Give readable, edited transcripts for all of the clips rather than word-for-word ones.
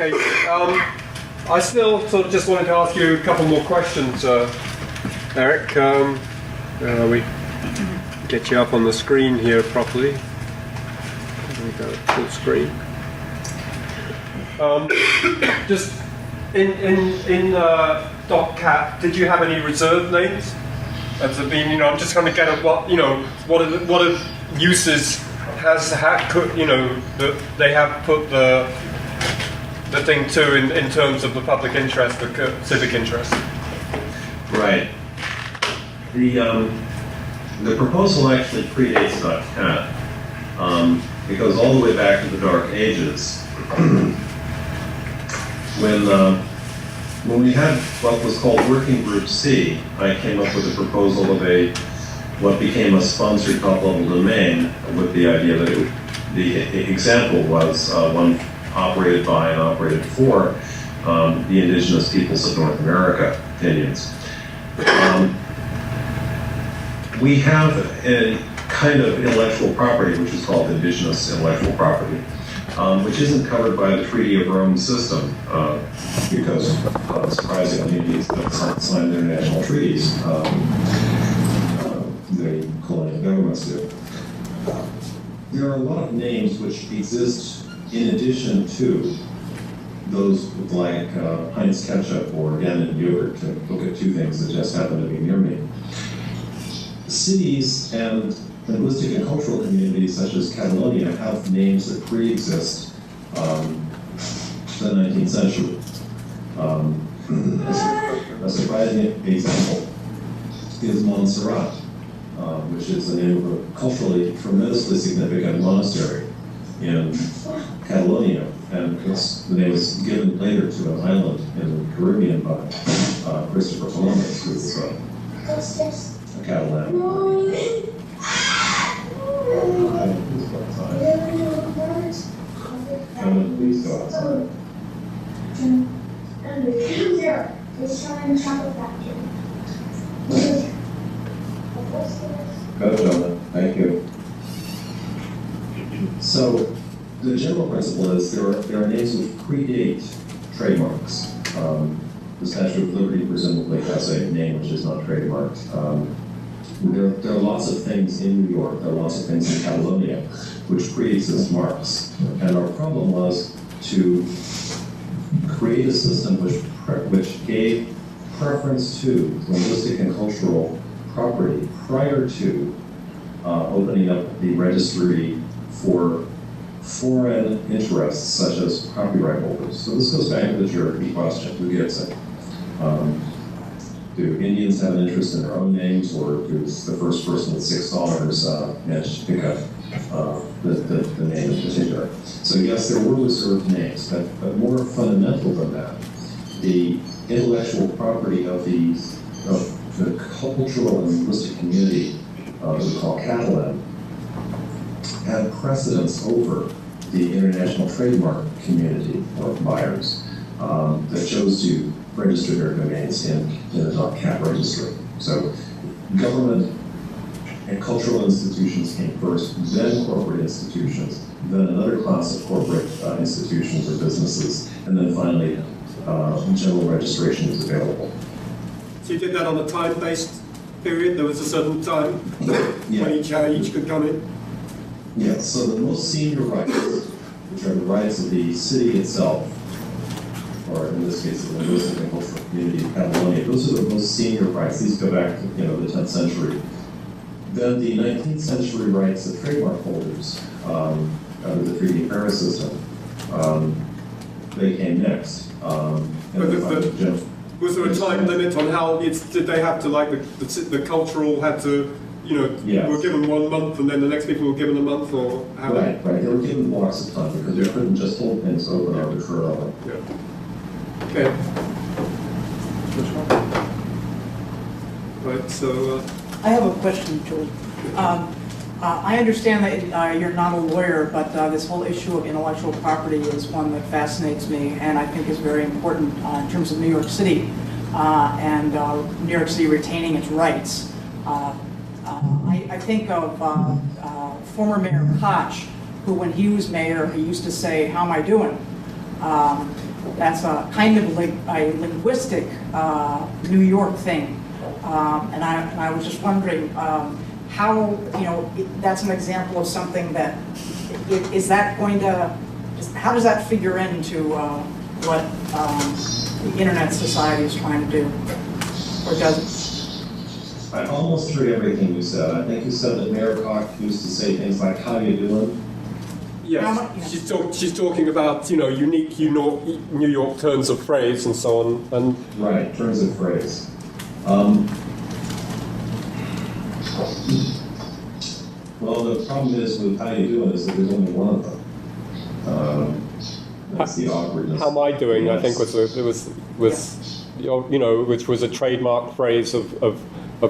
Okay. I still sort of just wanted to ask you a couple more questions, Eric. We get you up on the screen here properly. We go full screen. Just in .cat, did you have any reserved names? Has there been, I'm just trying to get at what are uses that they have put the thing to in terms of the public interest, the civic interest. Right. The proposal actually predates .cat. It goes all the way back to the Dark Ages. When we had what was called Working Group C, I came up with a proposal of what became a sponsored top-level domain with the idea that the example was one operated by and operated for the indigenous peoples of North America, Indians. We have a kind of intellectual property which is called indigenous intellectual property, which isn't covered by the Treaty of Rome system because, surprisingly, Indians don't sign international treaties. The colonial governments do. There are a lot of names which exist in addition to those like Heinz ketchup or Gannon yogurt, to look at two things that just happen to be near me. Cities and linguistic and cultural communities such as Catalonia have names that pre-exist the 19th century. A surprising example is Montserrat, which is the name of a culturally tremendously significant monastery in Catalonia, and the name was given later to an island in the Caribbean by Christopher Columbus, who was a Catalan. Please go outside. Go, Jonah. Thank you. So, the general principle is there are names which predate trademarks. The Statue of Liberty presumably has a name which is not trademarked. There are lots of things in New York, there are lots of things in Catalonia which pre-exist marks. And our problem was to create a system which gave preference to linguistic and cultural property prior to opening up the registry for foreign interests such as copyright holders. So this goes back to the Cherokee question, who gets it? Do Indians have an interest in their own names, or does the first person with $6 manage to pick up the name in particular? So yes, there were reserved names, but more fundamental than that, the intellectual property of the cultural and linguistic community that we call Catalan had precedence over the international trademark community of buyers that chose to register their domains in a .cat registry. So government and cultural institutions came first, then corporate institutions, then another class of corporate institutions or businesses, and then finally general registration is available. So you did that on a time-based period? There was a certain time when each could come in? Yes, so the most senior rights, which are the rights of the city itself, or in this case, the linguistic and cultural community of Catalonia, those are the most senior rights. These go back to the 10th century. Then the 19th century rights of trademark holders under the Treaty of Paris system, they came next. Was there a time limit on how did they have to, like the cultural had to, yes. were given 1 month and then the next people were given a month, or how? Right. They were given blocks of time because they couldn't just hold things open arbitrarily. Yeah. Okay. Right, so... I have a question, Julie. I understand that you're not a lawyer, but this whole issue of intellectual property is one that fascinates me and I think is very important in terms of New York City and New York City retaining its rights. I think of former Mayor Koch, who when he was mayor, he used to say, "How am I doing?" that's a kind of like a linguistic New York thing. And I was just wondering how, that's an example of something that, is that going to, how does that figure into what the Internet Society is trying to do, or doesn't? I almost heard everything you said. I think you said that Mayor Koch used to say things like, how you doing? Yes, she's talking about unique New York turns of phrase and so on. And right, turns of phrase. Well, the problem is with how you doing is that there's only one of them. That's the awkwardness. How am I doing? Yes. I think which was a trademark phrase of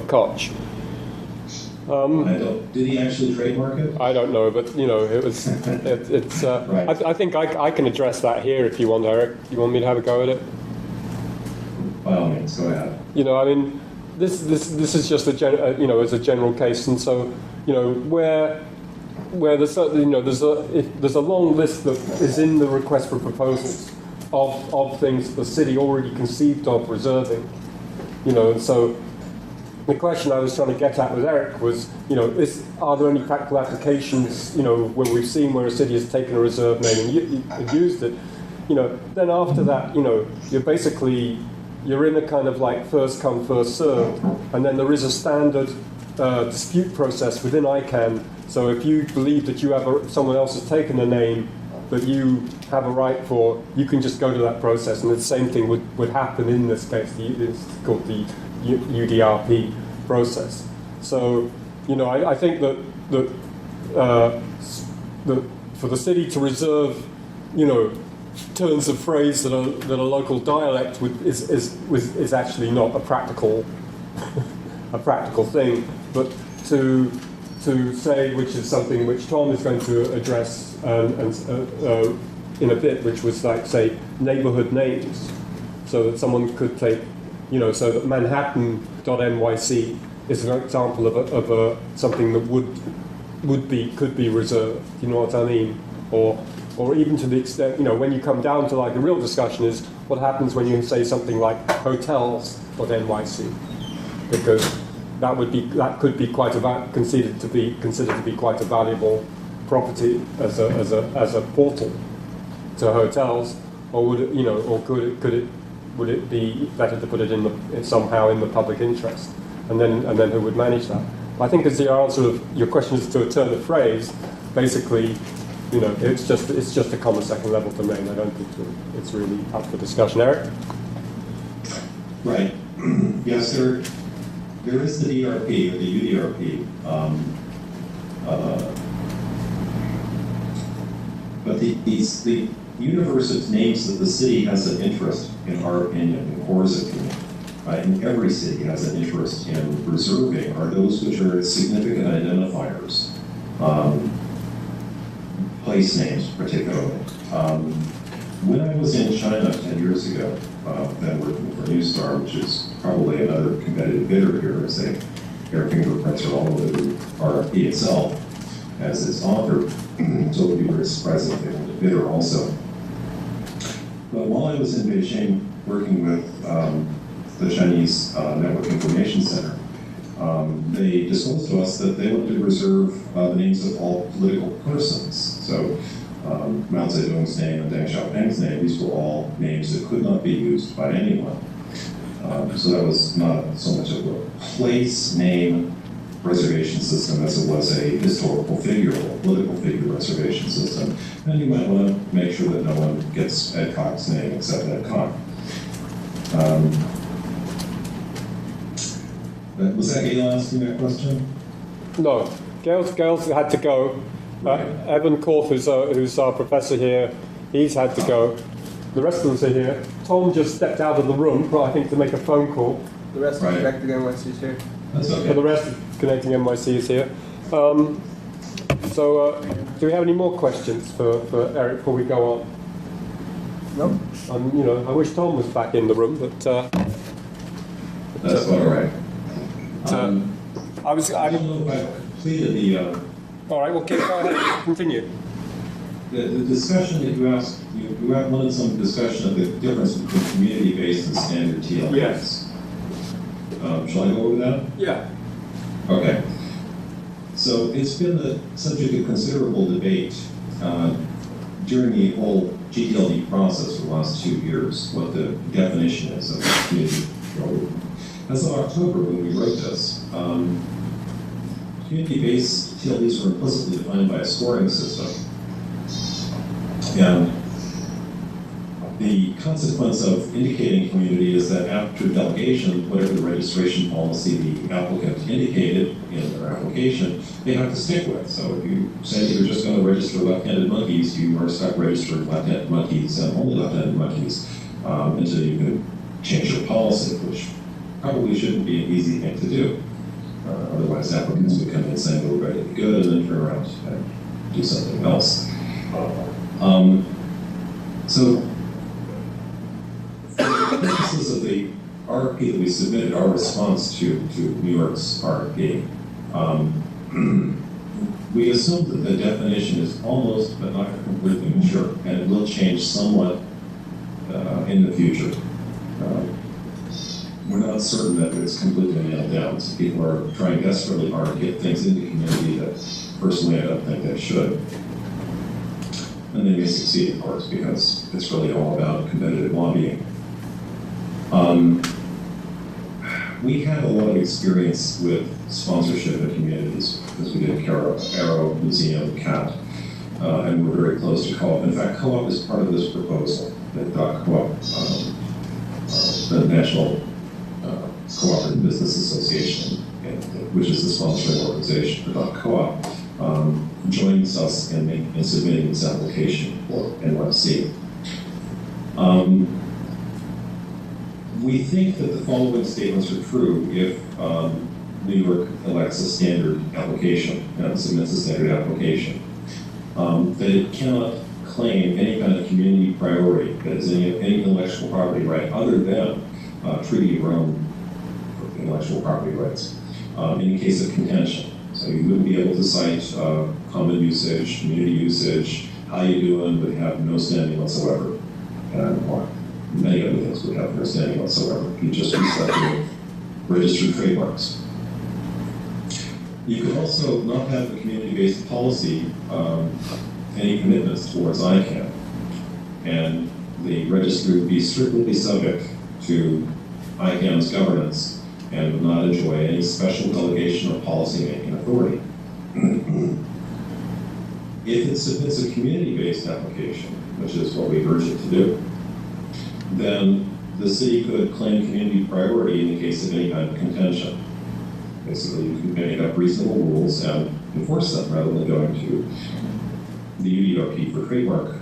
Koch. Did he actually trademark it? I don't know, but it was. It's. Right. I think I can address that here if you want, Eric. You want me to have a go at it? By all means, go ahead. I mean, this is just as a general case, and so where there's there's a long list that is in the request for proposals of things the city already conceived of reserving, and so. The question I was trying to get at with Eric was, are there any practical applications, where we've seen where a city has taken a reserve name and used it, then after that, you're in a kind of like first come, first served, and then there is a standard dispute process within ICANN. So if you believe that you have someone else has taken a name that you have a right for, you can just go to that process, and the same thing would happen in this case. It's called the UDRP process. So, I think that for the city to reserve, turns of phrase that a local dialect is actually not a practical thing, but to say, which is something which Tom is going to address in a bit, which was like, say, neighborhood names, so that someone could take. So that Manhattan.NYC is an example of something that could be reserved. You know what I mean? Or even to the extent, when you come down to like the real discussion is what happens when you say something like hotels.NYC, because that could be considered to be quite a valuable property as a portal to hotels, or would it, or would it be better to put it somehow in the public interest, and then who would manage that? I think as the answer of your question is to a turn of phrase, basically, it's just a common second level domain. I don't think it's really up for discussion. Eric? Right. Yes, there is the DRP or the UDRP, but the universe of names that the city has an interest, in our opinion, in Core's opinion, and every city has an interest in preserving, are those which are significant identifiers, place names particularly. When I was in China 10 years ago, then working for Newstar, which is probably another competitive bidder here, as their fingerprints are all over the RFP itself as its author, so it would be very surprising if they were the bidder also. But while I was in Beijing working with the Chinese Network Information Center, they disclosed to us that they wanted to reserve the names of all political persons. So Mao Zedong's name and Deng Xiaoping's name, these were all names that could not be used by anyone. So that was not so much of a place name reservation system as it was a historical figure or political figure reservation system. And you might want to make sure that no one gets Ed Koch's name except Ed Koch. Was that Gail asking that question? No. Gail's had to go. Evan Korth, who's our professor here, he's had to go. The rest of us are here. Tom just stepped out of the room, I think, to make a phone call. The rest of ConnectingNYC is here. That's okay. For the rest of ConnectingNYC is here. So, do we have any more questions for Eric before we go on? Nope. I wish Tom was back in the room, but That's all right. I don't know if I've completed the. all right. Well, go ahead. Continue. The discussion that you asked, you wanted some discussion of the difference between community-based and standard TLDs. Yes. Shall I go over that? Yeah. Okay. So it's been the subject of considerable debate during the whole GTLD process for the last 2 years, what the definition is of community. As of October, when we wrote this, community-based TLDs were implicitly defined by a scoring system. And the consequence of indicating community is that after delegation, whatever the registration policy the applicant indicated in their application, they have to stick with. So if you say you're just going to register left-handed monkeys, you are stuck registering left-handed monkeys and only left-handed monkeys until you can change your policy, which probably shouldn't be an easy thing to do. Otherwise, applicants would come in saying they were ready to be good and then turn around and do something else. So, for the purposes of the RFP that we submitted, our response to New York's RFP, we assume that the definition is almost but not completely mature, and it will change somewhat in the future. We're not certain that it's completely nailed down, so people are trying desperately hard to get things into the community that personally I don't think they should. And they may succeed, of course, because it's really all about competitive lobbying. We have a lot of experience with sponsorship in communities, because we did Arrow, Museum, CAT, and we're very close to Co-op. In fact, Co-op is part of this proposal that Co-op, the National Cooperative Business Association, which is the sponsoring organization for Co-op, joins us in submitting this application for NYC. We think that the following statements are true if New York elects a standard application and submits a standard application. That it cannot claim any kind of community priority, that is any intellectual property right other than Treaty of Rome intellectual property rights in the case of contention. So you wouldn't be able to cite common usage, community usage, how you doing would have no standing whatsoever. And many other things would have no standing whatsoever. You just be stuck with registered trademarks. You could also not have a community-based policy, any commitments towards ICANN. And the registry would be strictly subject to ICANN's governance and would not enjoy any special delegation or policy-making authority. If it submits a community-based application, which is what we urge it to do, then the city could claim community priority in the case of any kind of contention. Basically, you could make up reasonable rules and enforce them rather than going to the UDRP for trademark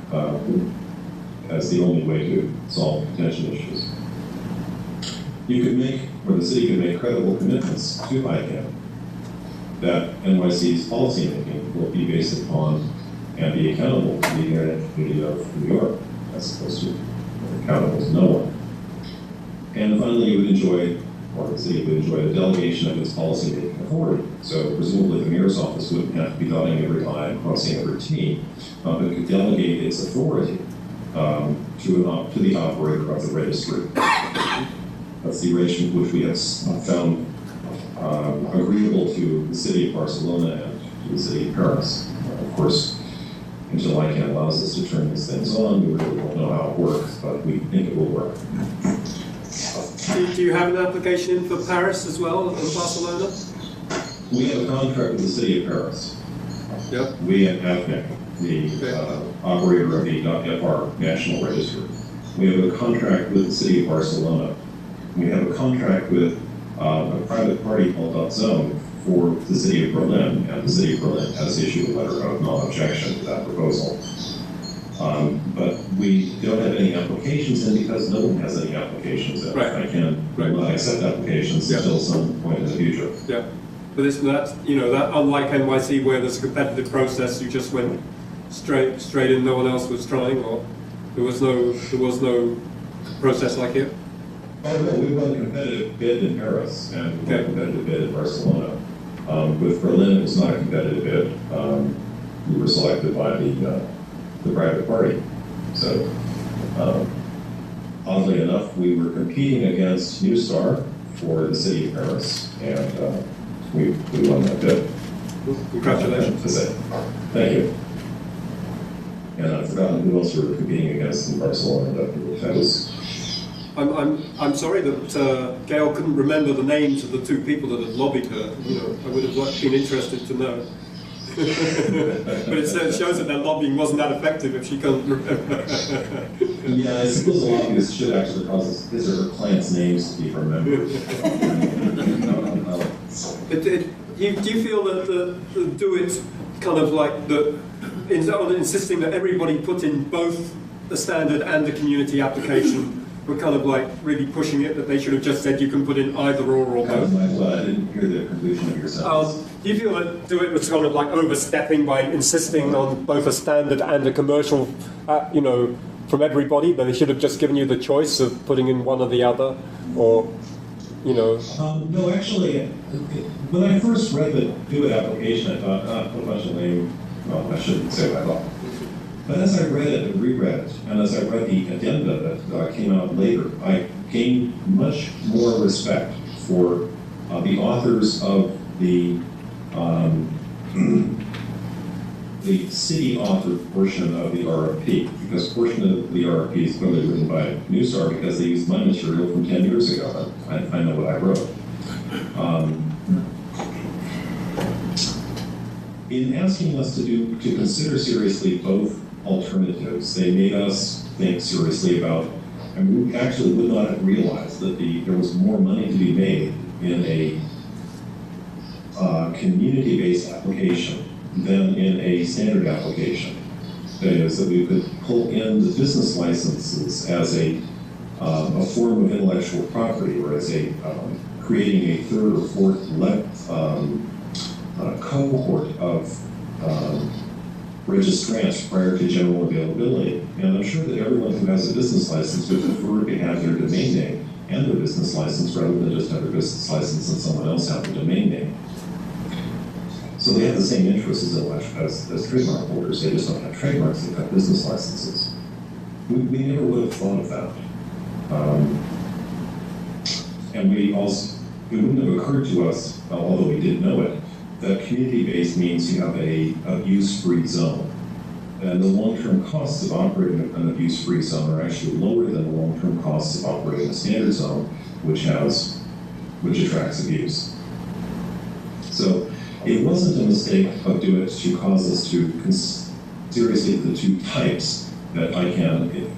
as the only way to solve contention issues. You could make, or the city could make credible commitments to ICANN that NYC's policymaking will be based upon and be accountable to the Internet Community of New York, as opposed to accountable to no one. And finally, you would enjoy, or the city would enjoy, the delegation of its policymaking authority. So presumably the mayor's office wouldn't have to be dotting every I and crossing every T, but could delegate its authority to the operator of the registry. That's the arrangement which we have found agreeable to the city of Barcelona and to the city of Paris. Of course, until ICANN allows us to turn these things on, we really don't know how it works, but we think it will work. Do you have an application in for Paris as well, in Barcelona? We have a contract with the city of Paris. Yep. We at AFNIC, the operator of the .fr National Register. We have a contract with the city of Barcelona. We have a contract with a private party called .zone for the city of Berlin, and the city of Berlin has issued a letter of non-objection to that proposal. But we don't have any applications in because no one has any applications in. Right. I can not accept applications until some point in the future. Yeah. But that's, that unlike NYC where there's a competitive process, you just went straight in, no one else was trying, or there was no process like it? Oh no, we won a competitive bid in Paris and we won a competitive bid in Barcelona. With Berlin, it was not a competitive bid. We were selected by the the private party. So, oddly enough, we were competing against New Star for the city of Paris, and we won that bid. Congratulations. That's it. Thank you. And I've forgotten who else we were competing against in Barcelona. That was. I'm sorry that Gail couldn't remember the names of the two people that had lobbied her. You know, I would have been interested to know. But it shows that their lobbying wasn't that effective if she can't remember. Yeah, I suppose a lobbyists should actually cause his or her clients' names to be remembered. Do you feel that the do it kind of like insisting that everybody put in both the standard and the community application were kind of like really pushing it, that they should have just said you can put in either or both? I didn't hear the conclusion of your sentence. Do you feel that do it was kind of like overstepping by insisting on both a standard and a commercial, from everybody, that they should have just given you the choice of putting in one or the other, or, No, actually, when I first read the do it application, I thought, put a bunch of lame, well, I shouldn't say what I thought. But as I read it and reread it, and as I read the addenda that came out later, I gained much more respect for the authors of the city-authored portion of the RFP, because portion of the RFP is clearly written by New Star because they used my material from 10 years ago. I know what I wrote. In asking us to consider seriously both alternatives, they made us think seriously about, and we actually would not have realized that there was more money to be made in a community-based application than in a standard application. That is, that we could pull in the business licenses as a form of intellectual property, or as creating a third or fourth cohort of registrants prior to general availability. And I'm sure that everyone who has a business license would prefer to have their domain name and their business license rather than just have their business license and someone else have the domain name. So they have the same interests as trademark holders. They just don't have trademarks, they've got business licenses. We never would have thought of that. And it wouldn't have occurred to us, although we did know it, that community-based means you have a abuse-free zone. And the long-term costs of operating an abuse-free zone are actually lower than the long-term costs of operating a standard zone, which attracts abuse. So it wasn't a mistake of doing it to cause us to seriously the two types that ICANN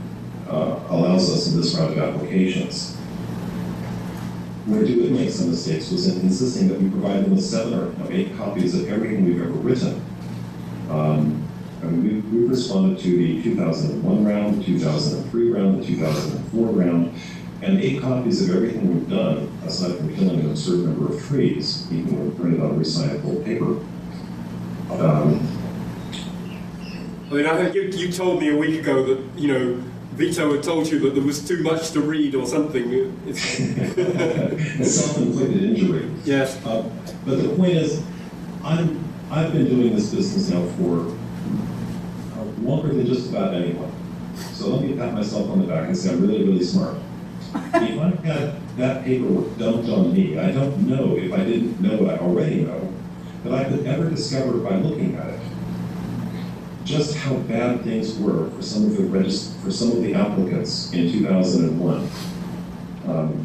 allows us in this round of applications. Where Do It makes some mistakes was in insisting that we provide them with 7 or 8 copies of everything we've ever written. We responded to the 2001 round, the 2003 round, the 2004 round, and 8 copies of everything we've done, aside from killing an absurd number of trees, even when printed on recyclable paper. I think you told me a week ago that, Vito had told you that there was too much to read or something. Self-inflicted injury. Yes. But the point is, I've been doing this business now for longer than just about anyone. So let me pat myself on the back and say I'm really, really smart. If I had that paperwork dumped on me, I don't know if I didn't know what I already know, that I could ever discover by looking at it just how bad things were for some of the applicants in 2001.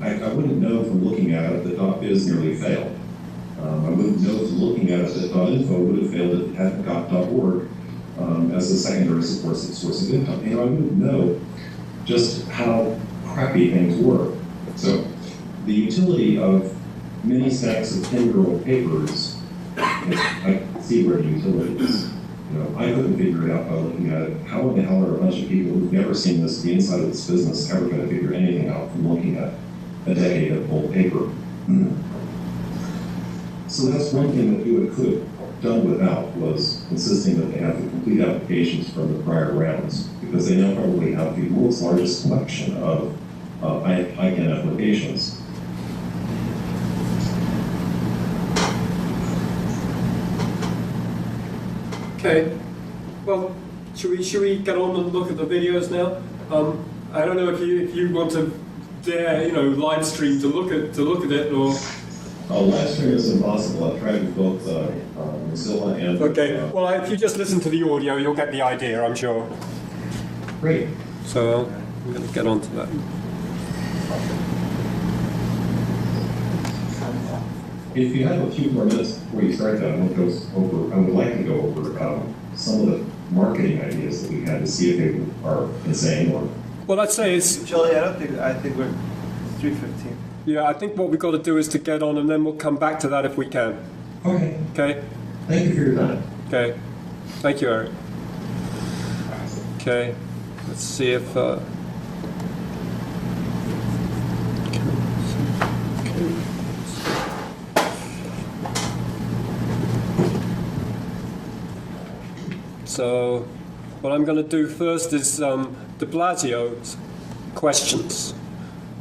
I wouldn't know from looking at it that .biz nearly failed. I wouldn't know from looking at it that .info would have failed if it hadn't got .org as a secondary source of income. I wouldn't know just how crappy things were. So the utility of many stacks of 10-year-old papers, I see where the utility is. I couldn't figure it out by looking at it. How in the hell are a bunch of people who've never seen the inside of this business ever going to figure anything out from looking at a decade of old paper? So that's one thing that you could have done without, was insisting that they have the complete applications from the prior rounds, because they now probably have the world's largest collection of ICANN applications. Okay. Well, should we get on and look at the videos now? I don't know if you want to dare, live stream to look at it, or. Live stream is impossible. I've tried with both Mozilla and. Okay. Well, if you just listen to the audio, you'll get the idea, I'm sure. Great. So I'm going to get on to that. If you have a few more minutes before you start that, I would like to go over some of the marketing ideas that we had to see if they are insane or. Well, I'd say it's. Charlie, I think we're 3:15. Yeah, I think what we've got to do is to get on, and then we'll come back to that if we can. Okay. Okay? Thank you for your time. Okay. Thank you, Eric. Okay. Let's see if... So, what I'm going to do first is de Blasio's questions.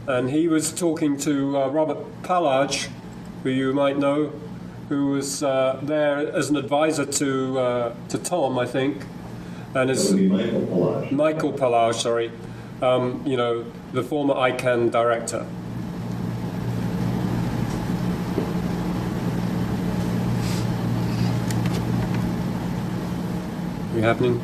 And he was talking to Robert Pallage, who you might know, who was there as an advisor to Tom, I think. And That would be Michael Pallage. Michael Pallage, sorry. The former ICANN director. Are you happening?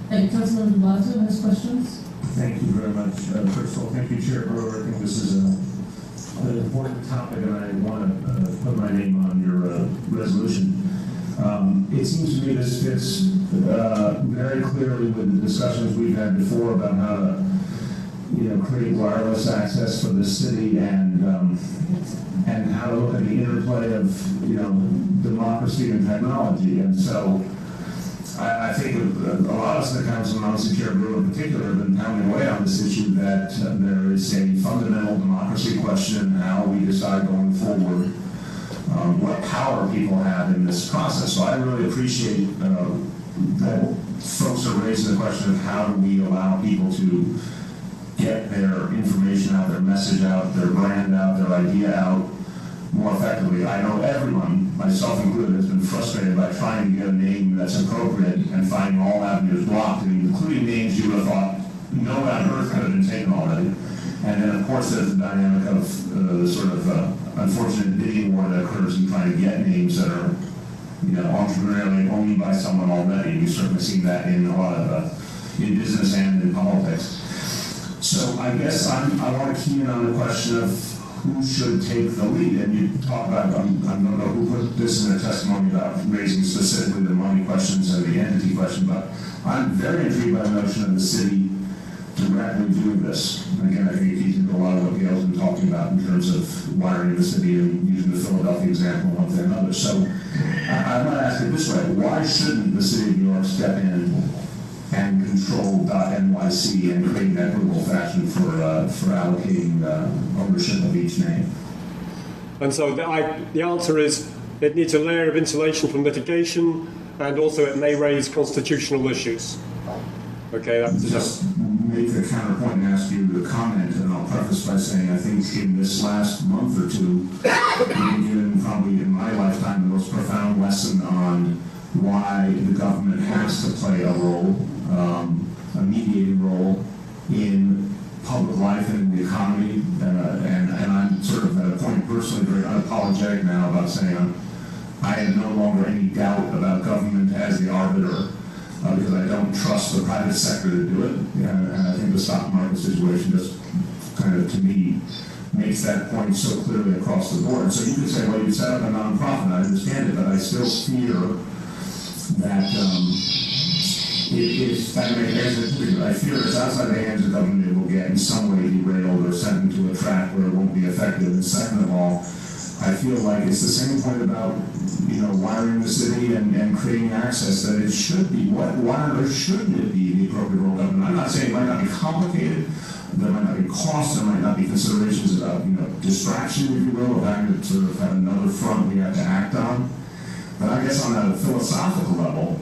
And Councilman Blasio has questions? Thank you very much. First of all, thank you, Chair Brewer. I think this is an important topic, and I want to put my name on your resolution. It seems to me this fits very clearly with the discussions we've had before about how to, create wireless access for the city and how to look at the interplay of, democracy and technology. And so I think a lot of us in the council, and obviously Chair Brewer in particular, have been pounding away on this issue that there is a fundamental democracy question in how we decide going forward what power people have in this process. So I really appreciate that folks are raising the question of how do we allow people to get their information out, their message out, their brand out, their idea out more effectively. I know everyone, myself included, has been frustrated by trying to get a name that's appropriate and finding all avenues blocked, including names you would have thought no one on earth could have been taken already. And then, of course, there's the dynamic of the sort of unfortunate bidding war that occurs in trying to get names that are, entrepreneurially owned by someone already. We've certainly seen that in a lot of in business and in politics. So I guess I want to key in on the question of who should take the lead. And you talk about, I don't know who put this in their testimony about raising specifically the money questions and the entity question, but I'm very intrigued by the notion of the city directly doing this. And again, I think it keeps into a lot of what Gail's been talking about in terms of wiring the city and using the Philadelphia example one thing or another. So I want to ask it this way: why shouldn't the city of New York step in and control .NYC and create an equitable fashion for allocating ownership of each name? And so the answer is it needs a layer of insulation from litigation, and also it may raise constitutional issues. Okay, that's just make the counterpoint and ask you to comment, and I'll preface by saying I think in this last month or two, we've been given probably in my lifetime the most profound lesson on why the government has to play a role, a mediating role in public life and in the economy. And I'm sort of at a point personally very unapologetic now about saying I have no longer any doubt about government as the arbiter, because I don't trust the private sector to do it. And I think the stock market situation just kind of, to me, makes that point so clearly across the board. So you could say, well, you set up a nonprofit, I understand it, but I still fear that I fear it's outside the hands of government. It will get in some way derailed or sent into a track where it won't be effective. And second of all, I feel like it's the same point about wiring the city and creating access, that it should be. Why or shouldn't it be the appropriate role of government? I'm not saying it might not be complicated. There might not be costs. There might not be considerations about distraction, if you will, of having to sort of have another front we have to act on. But I guess on a philosophical level,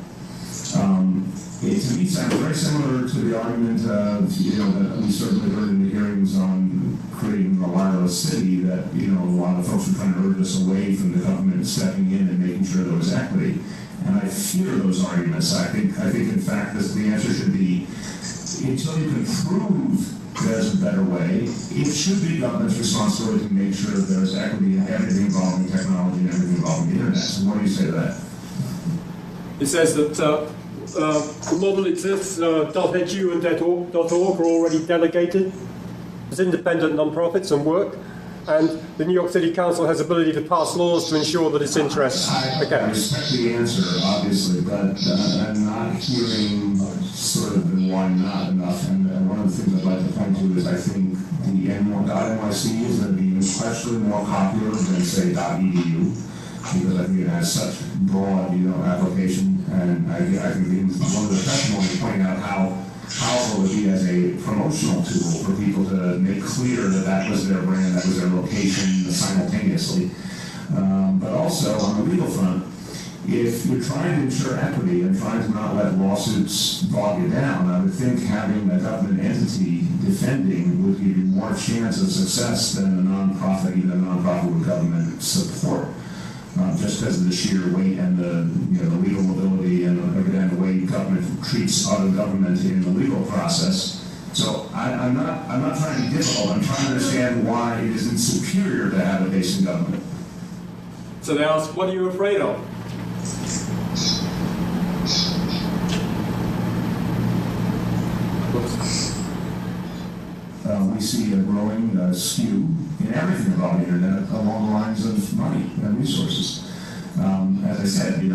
it to me sounds very similar to the argument that we certainly heard in the hearings on creating a wireless city, that a lot of folks were trying to urge us away from the government stepping in and making sure there was equity. And I fear those arguments. I think in fact, the answer should be, until you can prove there's a better way, it should be government's responsibility to make sure that there's equity in everything involving technology and everything involving the internet. So what do you say to that? It says that the model exists, .edu and .org are already delegated as independent non-profits and work, and the New York City Council has ability to pass laws to ensure that its interests are I kept. respect the answer, obviously, but I'm not hearing sort of the why not enough. And one of the things I'd like to point to is I think the NYC is going to be unquestionably more popular than, say, .edu, because I think it has such broad, application. And I think one of the testimonies pointing out how powerful it would be as a promotional tool for people to make clear that that was their brand, that was their location simultaneously. But also on the legal front, if you're trying to ensure equity and trying to not let lawsuits bog you down, I would think having a government entity defending would give you more chance of success than a nonprofit, even a nonprofit with government support. Just because of the sheer weight and the legal mobility and the way government treats other government in the legal process. So I'm not trying to be difficult. I'm trying to understand why it isn't superior to have a base in government. So they ask, what are you afraid of? We see a growing skew in everything about the internet along the lines of money and resources. As I said, you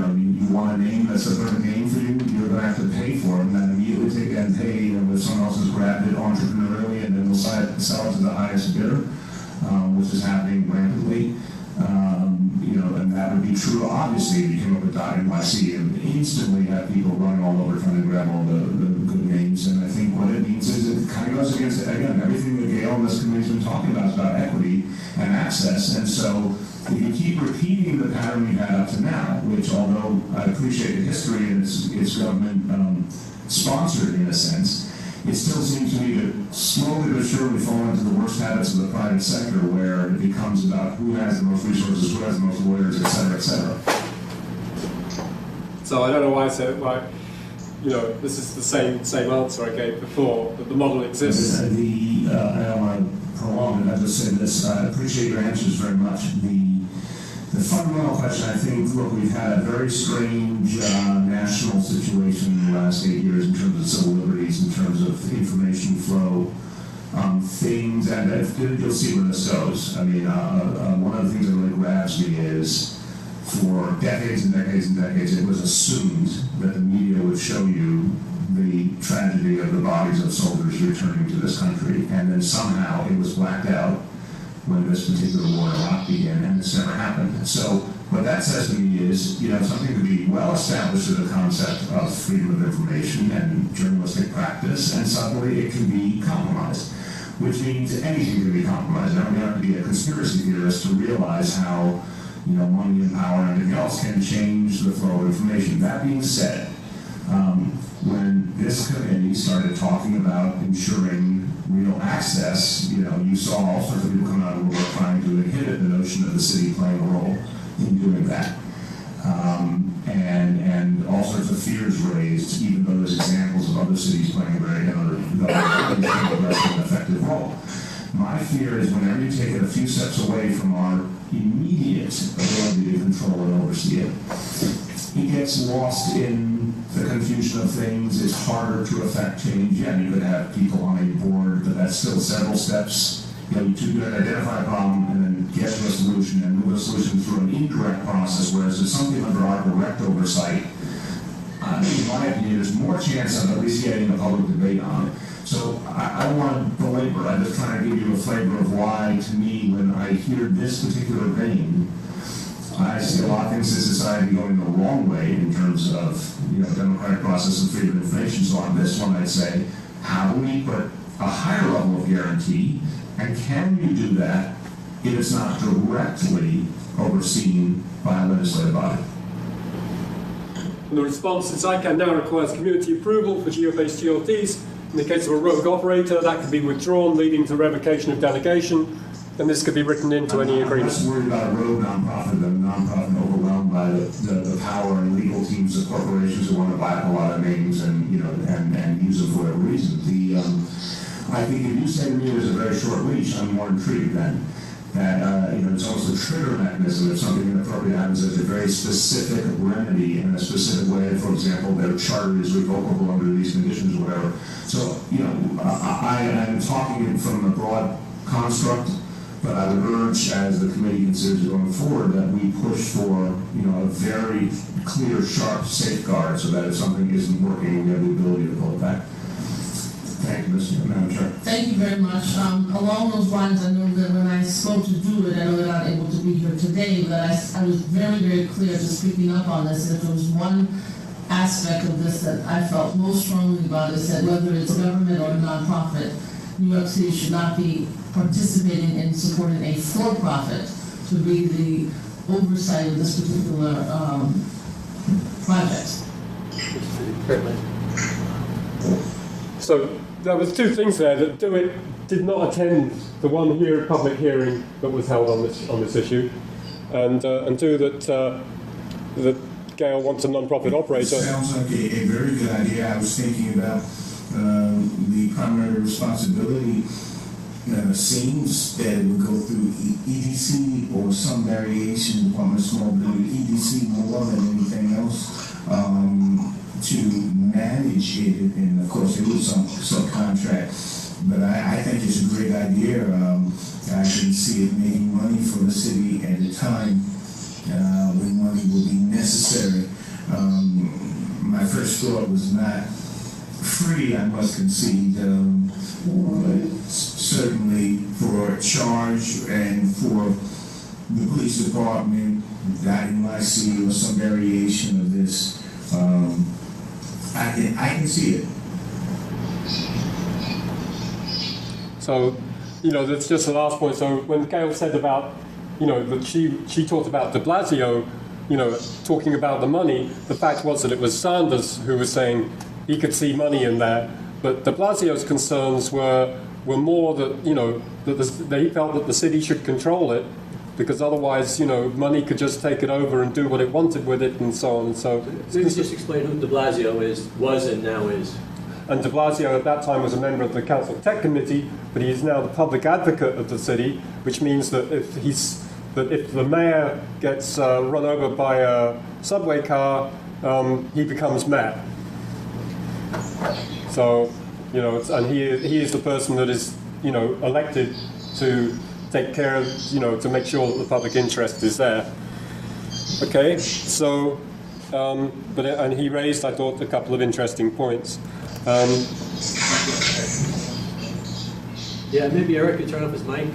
want a name that's a perfect name for you, you're going to have to pay for it, and then immediately take and pay if someone else has grabbed it entrepreneurially and then will sell it to the highest bidder, which is happening rampantly. And that would be true, obviously, if you came up with .NYC and instantly have people running all over trying to grab all the good names. And I think what it means is it kind of goes against, again, everything that Gail and this committee's been talking about equity and access. And so if you keep repeating the pattern we've had up to now, which although I appreciate the history and it's government sponsored in a sense, it still seems to me to slowly but surely fall into the worst habits of the private sector, where it becomes about who has the most resources, who has the most lawyers, et cetera, et cetera. So I don't know why I said this is the same answer I gave before, that the model exists. I don't want to prolong it, I'll just say this. I appreciate your answers very much. The fundamental question, I think, look, we've had a very strange national situation in the last 8 years in terms of civil liberties, in terms of information flow, things, and you'll see where this goes. I mean, one of the things that really grabs me is for decades and decades and decades, it was assumed that the media would show you the tragedy of the bodies of soldiers returning to this country, and then somehow it was blacked out when this particular war in Iraq began, and it's never happened. So what that says to me is, something to be well established as a concept of freedom of information and journalistic practice, and suddenly it can be compromised, which means anything can be compromised. Now we have to be a conspiracy theorist to realize how, money and power and everything else can change the flow of information. That being said, when this committee started talking about ensuring real access, you saw all sorts of people come out who were trying to inhibit the notion of the city playing a role in doing that. And all sorts of fears raised, even though there's examples of other cities playing a very aggressive and effective role. My fear is whenever you take it a few steps away from our immediate ability to control and oversee it, it gets lost in the confusion of things. It's harder to affect change. Yeah, you could have people on a board, but that's still several steps. You could identify a problem and then get to a solution and move a solution through an indirect process, whereas there's something under our direct oversight. In my opinion, there's more chance of at least getting a public debate on it. So I don't want to belabor. I'm just trying to give you a flavor of why, to me, when I hear this particular vein, I see a lot of things in society going the wrong way in terms of democratic process and freedom of information. So on this one, I'd say, how do we put a higher level of guarantee, and can you do that if it's not directly overseen by a legislative body? And the response is ICANN now requires community approval for geo-based GLTs. In the case of a rogue operator, that can be withdrawn, leading to revocation of delegation, and this could be written into any agreement. I'm less worried about a rogue nonprofit than a nonprofit overwhelmed overwhelmed by the power and legal teams of corporations who want to buy up a lot of names and, you know, and use them for whatever reason. I think if you say to me there's a very short leash, I'm more intrigued then. That, you know, it's almost a trigger mechanism if something inappropriate happens. There's a very specific remedy in a specific way. For example, their charter is revocable under these conditions or whatever. So, you know, I'm talking from a broad construct, but I would urge, as the committee considers going forward, that we push for, you know, a very clear, sharp safeguard so that if something isn't working, we have the ability to pull it back. Thank you, Madam Chair. Thank you very much. Along those lines, I know that when I spoke to do it, I know they're not able to be here today, but I was very, very clear to speaking up on this. If there was one aspect of this that I felt most strongly about, is that whether it's government or nonprofit, New York City should not be participating in supporting a for-profit to be the oversight of this particular project. So there was two things there. That DoIT did not attend the one public hearing that was held on this issue, and two, that Gail wants a non-profit operator. Sounds like a very good idea. I was thinking about the primary responsibility. Seems that it would go through EDC or some variation, Department of Small Business, EDC more than anything else, to manage it. And of course, there was some subcontract, but I think it's a great idea. I can see it making money for the city at a time when money will be necessary. My first thought was not free, I must concede, but certainly for charge and for the police department, .NYC or some variation of this, I can see it. So, you know, that's just the last point. So when Gail said about, you know, that she talked about de Blasio, you know, talking about the money, the fact was that it was Sanders who was saying he could see money in there, but de Blasio's concerns were more that, you know, that they felt that the city should control it, because otherwise, you know, money could just take it over and do what it wanted with it and so on. So Please just explain who de Blasio was and now is. And de Blasio at that time was a member of the Council Tech Committee, but he is now the public advocate of the city, which means that if the mayor gets run over by a subway car, he becomes mayor. So, you know, and he is the person that is, you know, elected to take care of, you know, to make sure that the public interest is there. Okay, so, and he raised, I thought, a couple of interesting points. Yeah, maybe Eric could turn off his mic.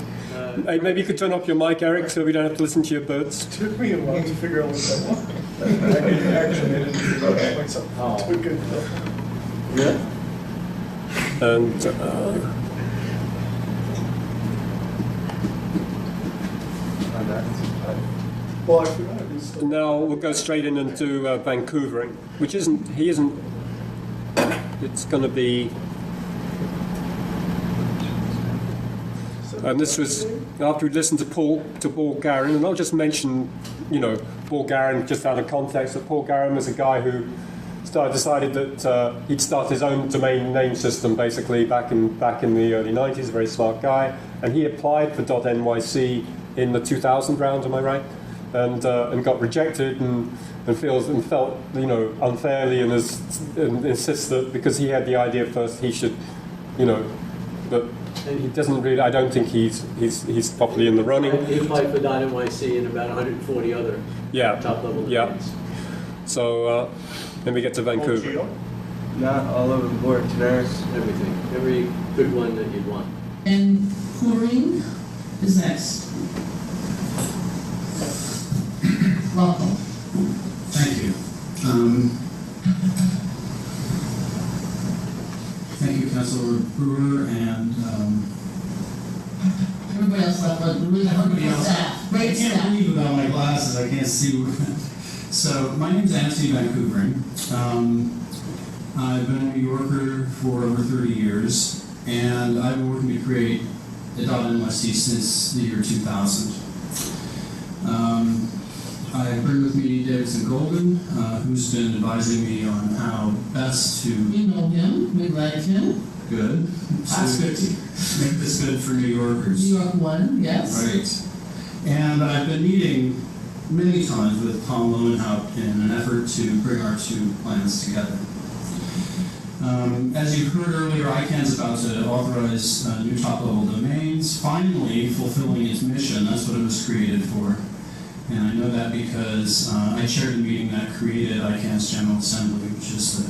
Hey, maybe you could turn off your mic, Eric, so we don't have to listen to your birds. It took me a while to figure out what that was. I didn't figure out myself. Took it. Yeah. And Well, I forgot. now we'll go straight in and do Vancouvering, which isn't. It's going to be. And this was after we listened to Paul Garin, and I'll just mention, you know, Paul Garin just out of context. That Paul Garin was a guy who decided that he'd start his own domain name system basically back in the early 90s. A very smart guy, and he applied for .NYC in the 2000 round. Am I right? And got rejected and felt, you know, unfairly, and insists that because he had the idea first, he should, you know, but he doesn't really. I don't think he's properly in the running. He applied for .NYC and about 140 other top level domains. So then we get to Vancouver. Not all over the board, generic, Everything. Every good one that you'd want. And Corinne is next. Welcome. Thank you. Thank you, Councilor Brewer, and Everybody else left, but we have everybody else. staff. I Great can't staff. read without my glasses. I can't see. So my name is Anthony Vancouvering. I've been a New Yorker for over 30 years, and I've been working to create a .NYC since the year 2000. I bring with me Davidson Golden, who's been advising me on how best to... We know him, we like him. Good. That's good. Make this good for New Yorkers. New York one, yes. Right. And I've been meeting many times with Tom Lowenhaupt in an effort to bring our two plans together. As you heard earlier, ICANN is about to authorize new top-level domains, finally fulfilling its mission. That's what it was created for. And I know that because I chaired a meeting that created ICANN's General Assembly, which is the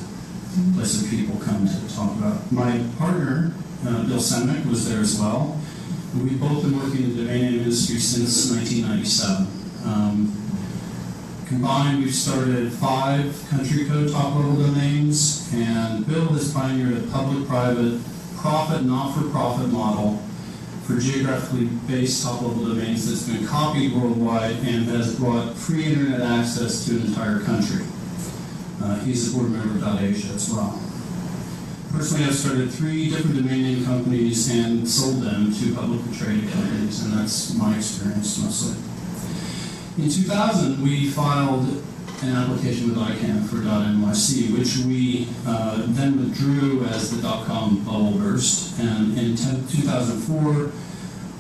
place that people come to talk about. My partner, Bill Semick, was there as well. We've both been working in the domain name industry since 1997. Combined, we've started 5 country code top-level domains, and Bill has pioneered a public-private, profit, not-for-profit model for geographically based top-level domains that's been copied worldwide and has brought free internet access to an entire country. He's a board member of .Asia as well. Personally, I've started 3 different domain name companies and sold them to publicly traded companies, and that's my experience mostly. In 2000, we filed an application with ICANN for .NYC, which we then withdrew as the .com bubble burst. And in 2004,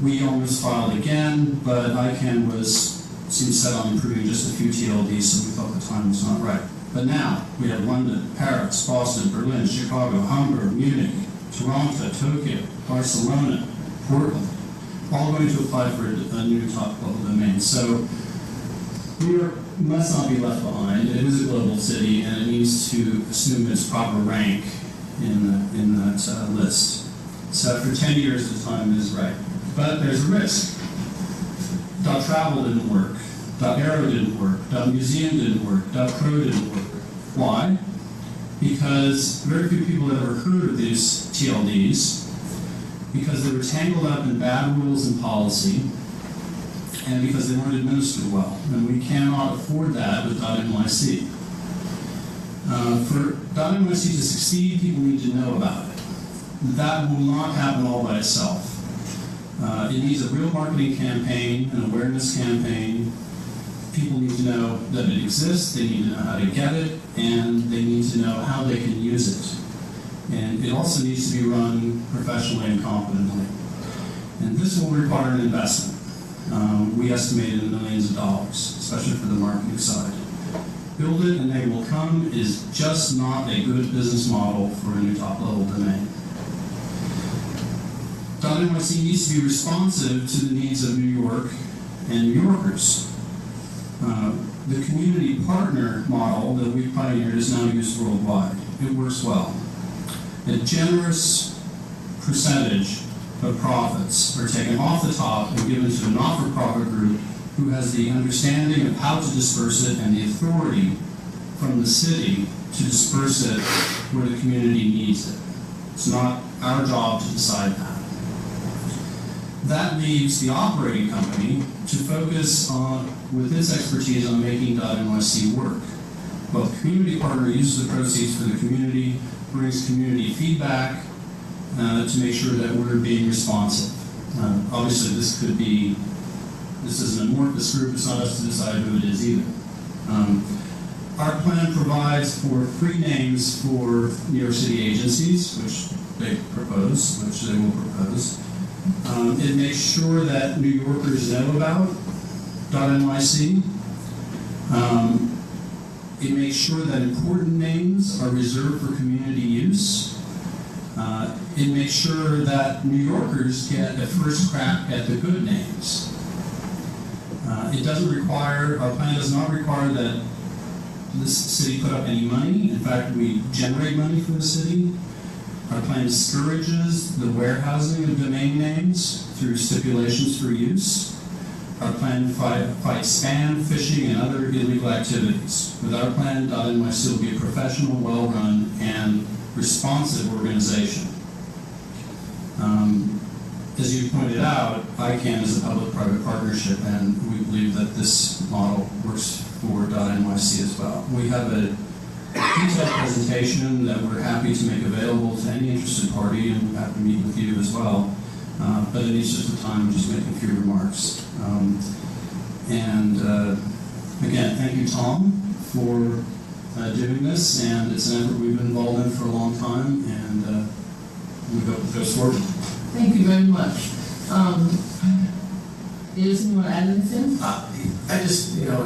we almost filed again, but ICANN seemed set on improving just a few TLDs, so we thought the time was not right. But now, we have London, Paris, Boston, Berlin, Chicago, Hamburg, Munich, Toronto, Tokyo, Barcelona, Portland, all going to apply for a new top-level domain. So New York must not be left behind. It is a global city, and it needs to assume its proper rank in that list. So after 10 years, the time is right. But there's a risk. .travel didn't work. .aero didn't work. .museum didn't work. .pro didn't work. Why? Because very few people had ever heard of these TLDs, because they were tangled up in bad rules and policy, and because they weren't administered well. And we cannot afford that with .NYC. For .NYC to succeed, people need to know about it. That will not happen all by itself. It needs a real marketing campaign, an awareness campaign. People need to know that it exists, they need to know how to get it, and they need to know how they can use it. And it also needs to be run professionally and competently. And this will require an investment. We estimate in the millions of dollars, especially for the marketing side. Build it and they will come is just not a good business model for a new top-level domain. .NYC needs to be responsive to the needs of New York and New Yorkers. The community partner model that we've pioneered is now used worldwide. It works well. A generous percentage of profits are taken off the top and given to a not-for-profit group who has the understanding of how to disperse it and the authority from the city to disperse it where the community needs it. It's not our job to decide that. That leaves the operating company to focus on, with its expertise, on making .NYC work. Well, the community partner uses the proceeds for the community, brings community feedback to make sure that we're being responsive. Obviously, this is an amorphous group. It's not us to decide who it is either. Our plan provides for free names for New York City agencies, which they propose, which they will propose. It makes sure that New Yorkers know about .NYC. It makes sure that important names are reserved for community use. It makes sure that New Yorkers get a first crack at the good names. Our plan does not require that this city put up any money. In fact, we generate money for the city. Our plan discourages the warehousing of domain names through stipulations for use. Our plan fights spam, phishing, and other illegal activities. With our plan, .NYC will be a professional, well-run, and responsive organization. As you pointed out, ICANN is a public-private partnership, and we believe that this model works for .NYC as well. We have a detailed presentation that we're happy to make available to any interested party, and we're happy to meet with you as well. But in the interest of time, I'm just making a few remarks. again, thank you, Tom, for doing this, and it's an effort we've been involved in for a long time, and we hope it goes forward. Thank you very much. Is you want to add anything? I just, you know,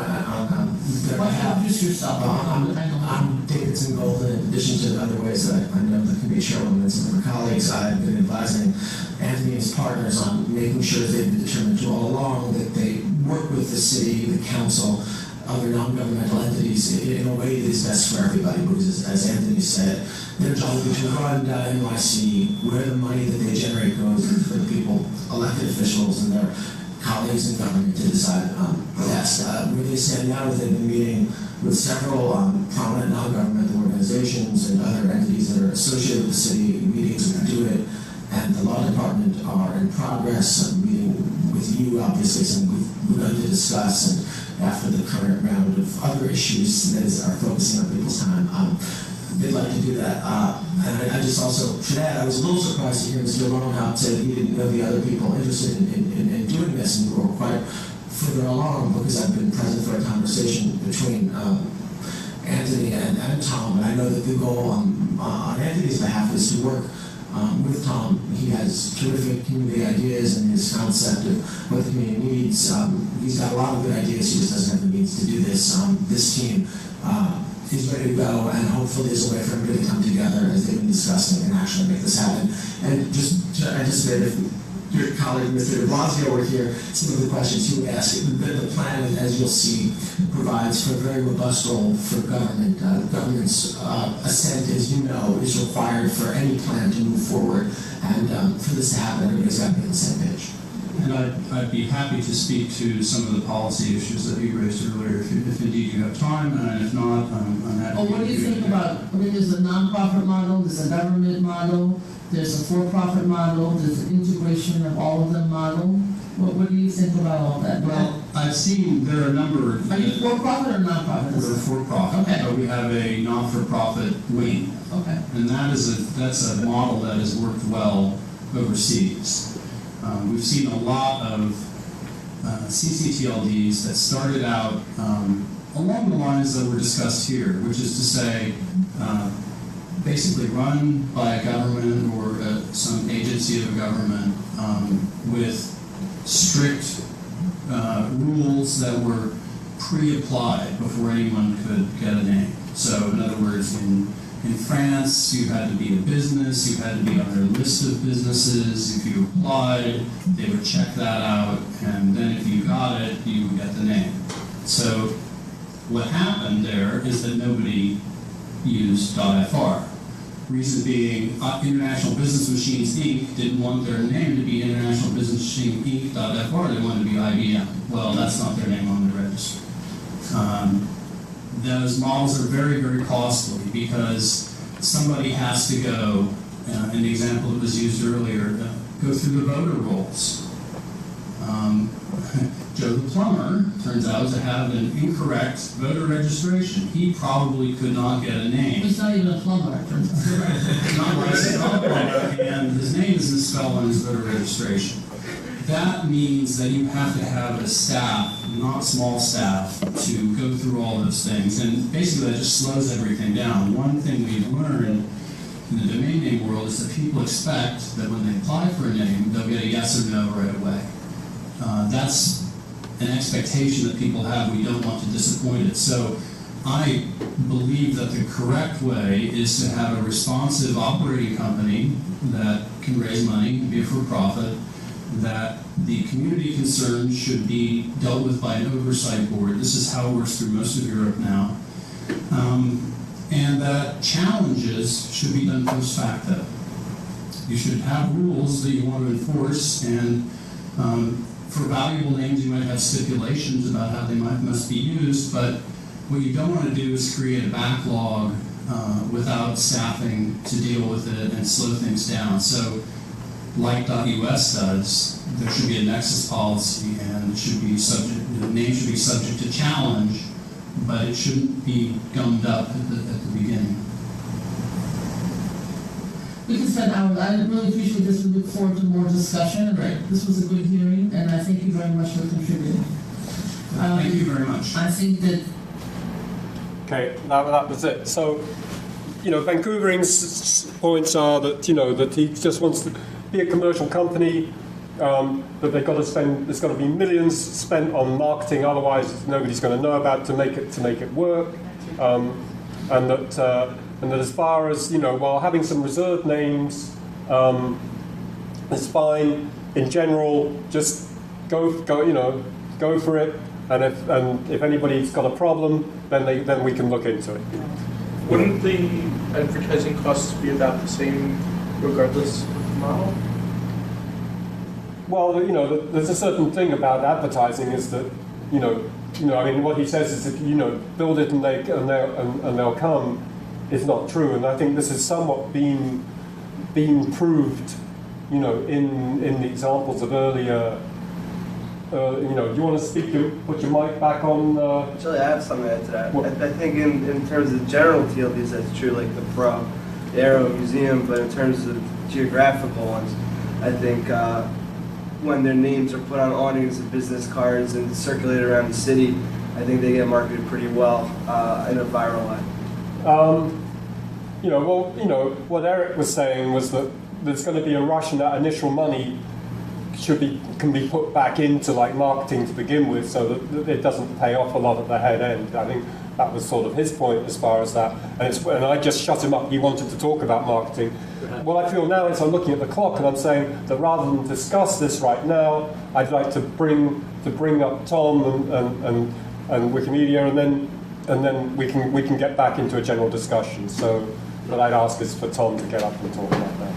Introduce yourself. I'm Davidson Gold. In addition to the other ways that I know that can be a chairwoman and some of her colleagues, I've been advising Anthony and his partners on making sure they've been determined to all along that they work with the city, the council, other non-governmental entities in a way that is best for everybody. Because as Anthony said, their job is to run NYC where the money that they generate goes to the people, elected officials, and their colleagues in government to decide best. Where they stand now is they've been meeting with several prominent non-governmental organizations and other entities that are associated with the city, meetings with DoIT and the law department are in progress. Meeting with you, obviously, something we've begun to discuss, and after the current round of other issues that are focusing on people's time, they'd like to do that. And I just also should add, I was a little surprised to hear Mr. Ronald say that he didn't know the other people interested in doing this, and we were quite further along because I've been present for a conversation between Anthony and Tom, and I know that the goal on Anthony's behalf is to work with Tom. He has terrific community ideas and his concept of what the community needs. He's got a lot of good ideas, he just doesn't have the means to do this. This team is ready to go, and hopefully there's a way for everybody to come together as they've been discussing and actually make this happen. And just to anticipate, if your colleague Mr. Blasio were here, some of the questions he would ask. The plan, as you'll see, provides for a very robust role for government. Government's assent, as you know, is required for any plan to move forward. And for this to happen, everybody's got to be on the same page. And I'd be happy to speak to some of the policy issues that you raised earlier, if indeed you have time, and if not, I'm happy. Oh, what do you think about, I mean, there's a nonprofit model, there's a government model, there's a for-profit model, there's an integration of all of them model. What do you think about all that? Well, I've seen there are a number of... Are you for-profit or nonprofit? We're for-profit, okay. But we have a not-for-profit wing. Okay. And that's a model that has worked well overseas. We've seen a lot of CCTLDs that started out along the lines that were discussed here, which is to say, basically run by a government or some agency of a government with strict rules that were pre-applied before anyone could get a name. So in other words, in France, you had to be a business, you had to be on their list of businesses. If you applied, they would check that out, and then if you got it, you would get the name. So what happened there is that nobody used .fr. Reason being, International Business Machines Inc. didn't want their name to be International Business Machine Inc.fr, they wanted to be IBM. Well, that's not their name on the register. Those models are very, very costly because somebody has to go, in the example that was used earlier, go through the voter rolls. Joe the plumber turns out to have an incorrect voter registration. He probably could not get a name. He's not even a plumber. Not licensed, not a plumber, and his name is misspelled on his voter registration. That means that you have to have a staff, not small staff, to go through all those things. And basically that just slows everything down. One thing we've learned in the domain name world is that people expect that when they apply for a name, they'll get a yes or no right away. That's an expectation that people have. We don't want to disappoint it. So I believe that the correct way is to have a responsive operating company that can raise money, be a for-profit, that the community concerns should be dealt with by an oversight board. This is how it works through most of Europe now. And that challenges should be done post facto. You should have rules that you want to enforce, and for valuable names you might have stipulations about how they must be used, but what you don't want to do is create a backlog without staffing to deal with it and slow things down. So like .us does, there should be a nexus policy, and it should be subject, the name should be subject to challenge, but it shouldn't be gummed up at the beginning. We can spend hours. I really appreciate this. We look forward to more discussion. Right. This was a good hearing, and I thank you very much for contributing. Thank you very much. I think that Okay, that was it. So, you know, Vancouvering's points are that, you know, that he just wants to be a commercial company, that they've got to spend, there's got to be millions spent on marketing, otherwise nobody's going to know about to make it work, and that as far as, you know, while having some reserved names is fine in general, just go for it, and if anybody's got a problem, then we can look into it. Wouldn't the advertising costs be about the same regardless of the model? Well, you know, there's a certain thing about advertising is that, you know, I mean, what he says is that, you know, build it and they'll come is not true, and I think this is somewhat being proved, you know, in the examples of earlier. You know, do you want to speak? Put your mic back on. Actually, I have something to add to that. What? I think in terms of general TLDs, that's true, like the Aero Museum, but in terms of geographical ones, I think when their names are put on awnings of business cards and circulated around the city, I think they get marketed pretty well in a viral way. You know, well, you know, what Eric was saying was that there's going to be a rush, and that initial money can be put back into like marketing to begin with, so that it doesn't pay off a lot at the head end. I think that was sort of his point as far as that. And I just shut him up. He wanted to talk about marketing. What I feel now is I'm looking at the clock and I'm saying that rather than discuss this right now, I'd like to bring up Tom and Wikimedia, and then we can get back into a general discussion. So what I'd ask is for Tom to get up and talk about that.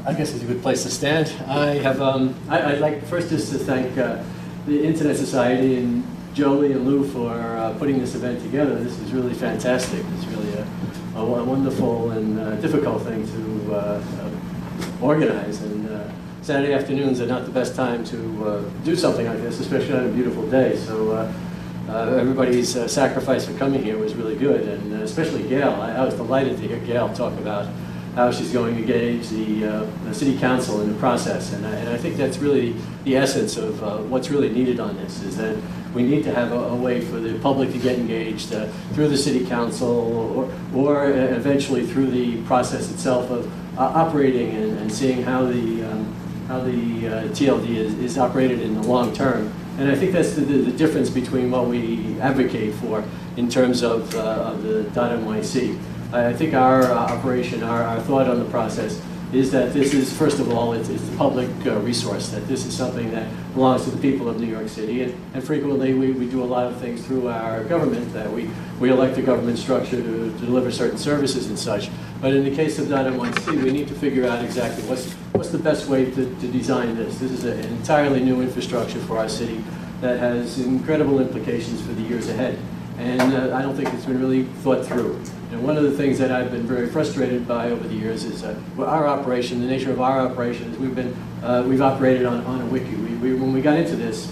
I guess it's a good place to stand. I have. I'd like first just to thank the Internet Society and Jolie and Lou for putting this event together. This is really fantastic. It's really a wonderful and difficult thing to organize. And Saturday afternoons are not the best time to do something like this, especially on a beautiful day. So. Everybody's sacrifice for coming here was really good, and especially Gail. I was delighted to hear Gail talk about how she's going to engage the city council in the process, and I think that's really the essence of what's really needed on this, is that we need to have a way for the public to get engaged through the city council or eventually through the process itself of operating and seeing how the TLD is operated in the long term. And I think that's the difference between what we advocate for in terms of the .NYC. I think our operation, our thought on the process is that this is, first of all, it's a public resource, that this is something that belongs to the people of New York City. And frequently we do a lot of things through our government, that we elect a government structure to deliver certain services and such. But in the case of .NYC, we need to figure out exactly what's the best way to design this. This is an entirely new infrastructure for our city that has incredible implications for the years ahead. And I don't think it's been really thought through. And one of the things that I've been very frustrated by over the years is our operation, the nature of our operation is we've operated on a wiki. When we got into this,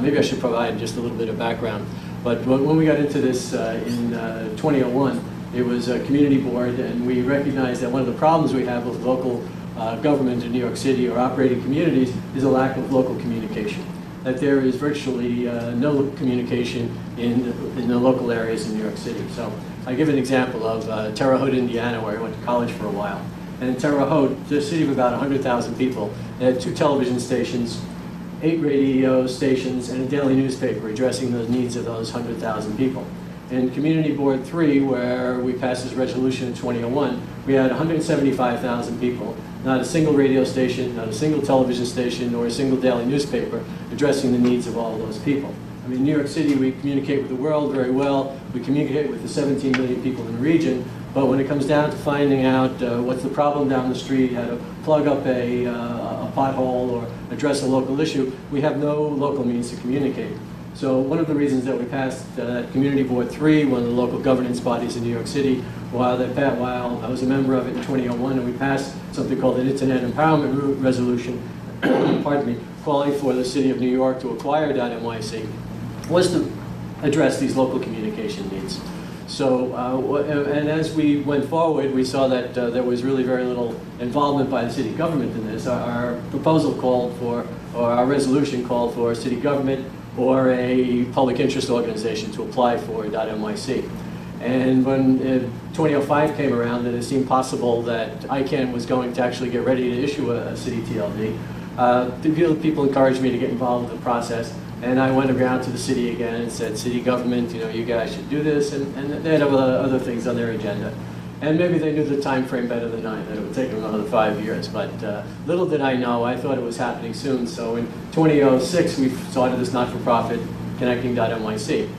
maybe I should provide just a little bit of background, but when we got into this in 2001, it was a community board, and we recognized that one of the problems we have with local government in New York City or operating communities is a lack of local communication. That there is virtually no communication in the local areas in New York City. So I give an example of Terre Haute, Indiana, where I went to college for a while. And in Terre Haute, the city of about 100,000 people, they had 2 television stations, 8 radio stations, and a daily newspaper addressing the needs of those 100,000 people. In Community Board 3, where we passed this resolution in 2001, we had 175,000 people, not a single radio station, not a single television station, nor a single daily newspaper addressing the needs of all of those people. I mean, in New York City, we communicate with the world very well. We communicate with the 17 million people in the region. But when it comes down to finding out what's the problem down the street, how to plug up a pothole or address a local issue, we have no local means to communicate. So one of the reasons that we passed Community Board 3, one of the local governance bodies in New York City, while I was a member of it in 2001, and we passed something called an Internet Empowerment Resolution, pardon me, calling for the City of New York to acquire .NYC, was to address these local communication needs. So, and as we went forward, we saw that there was really very little involvement by the city government in this. Our proposal called for, or our resolution called for city government or a public interest organization to apply for .NYC. And when 2005 came around and it seemed possible that ICANN was going to actually get ready to issue a city TLD, people encouraged me to get involved in the process. And I went around to the city again and said, city government, you guys should do this. And they had other things on their agenda. And maybe they knew the time frame better than I, that it would take them another 5 years. But little did I know, I thought it was happening soon. So in 2006, we started this not-for-profit Connecting.NYC.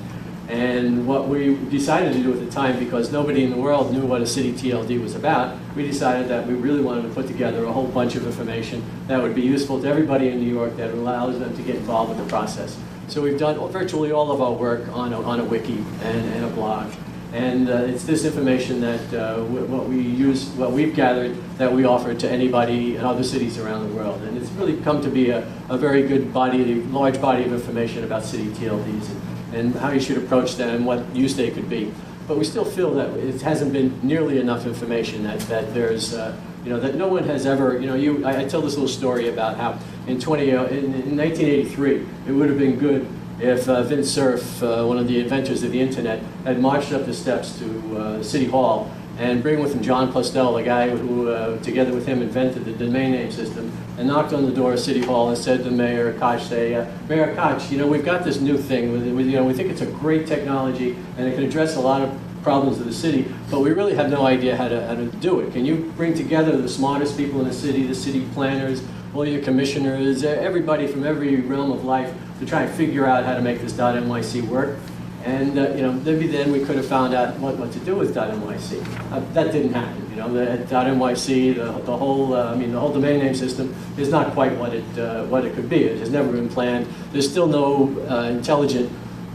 And what we decided to do at the time, because nobody in the world knew what a city TLD was about, we decided that we really wanted to put together a whole bunch of information that would be useful to everybody in New York, that allows them to get involved with the process. So we've done virtually all of our work on a wiki and a blog. And it's this information that what we've gathered, that we offer to anybody in other cities around the world. And it's really come to be a very good large body of information about city TLDs and how you should approach them and what use they could be. But we still feel that it hasn't been nearly enough information, that there's, that no one has ever, I tell this little story about how in 1983, it would have been good if Vint Cerf, one of the inventors of the internet, had marched up the steps to City Hall and bring with him John Postel, the guy who, together with him, invented the domain name system, and knocked on the door of City Hall and said to Mayor Koch, Mayor Koch, we've got this new thing, we think it's a great technology and it can address a lot of problems of the city, but we really have no idea how to do it. Can you bring together the smartest people in the city planners, all your commissioners, everybody from every realm of life to try and figure out how to make this .NYC work? And maybe then we could have found out what to do with .NYC. That didn't happen. The .NYC, the whole domain name system is not quite what it could be. It has never been planned. There's still no intelligent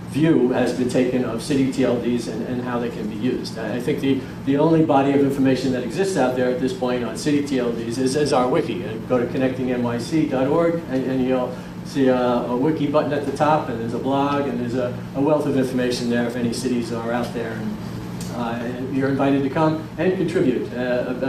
view has been taken of city TLDs and how they can be used. I think the only body of information that exists out there at this point on city TLDs is our wiki. Go to ConnectingNYCGorg and you'll see a wiki button at the top, and there's a blog, and there's a wealth of information there if any cities are out there. And you're invited to come and contribute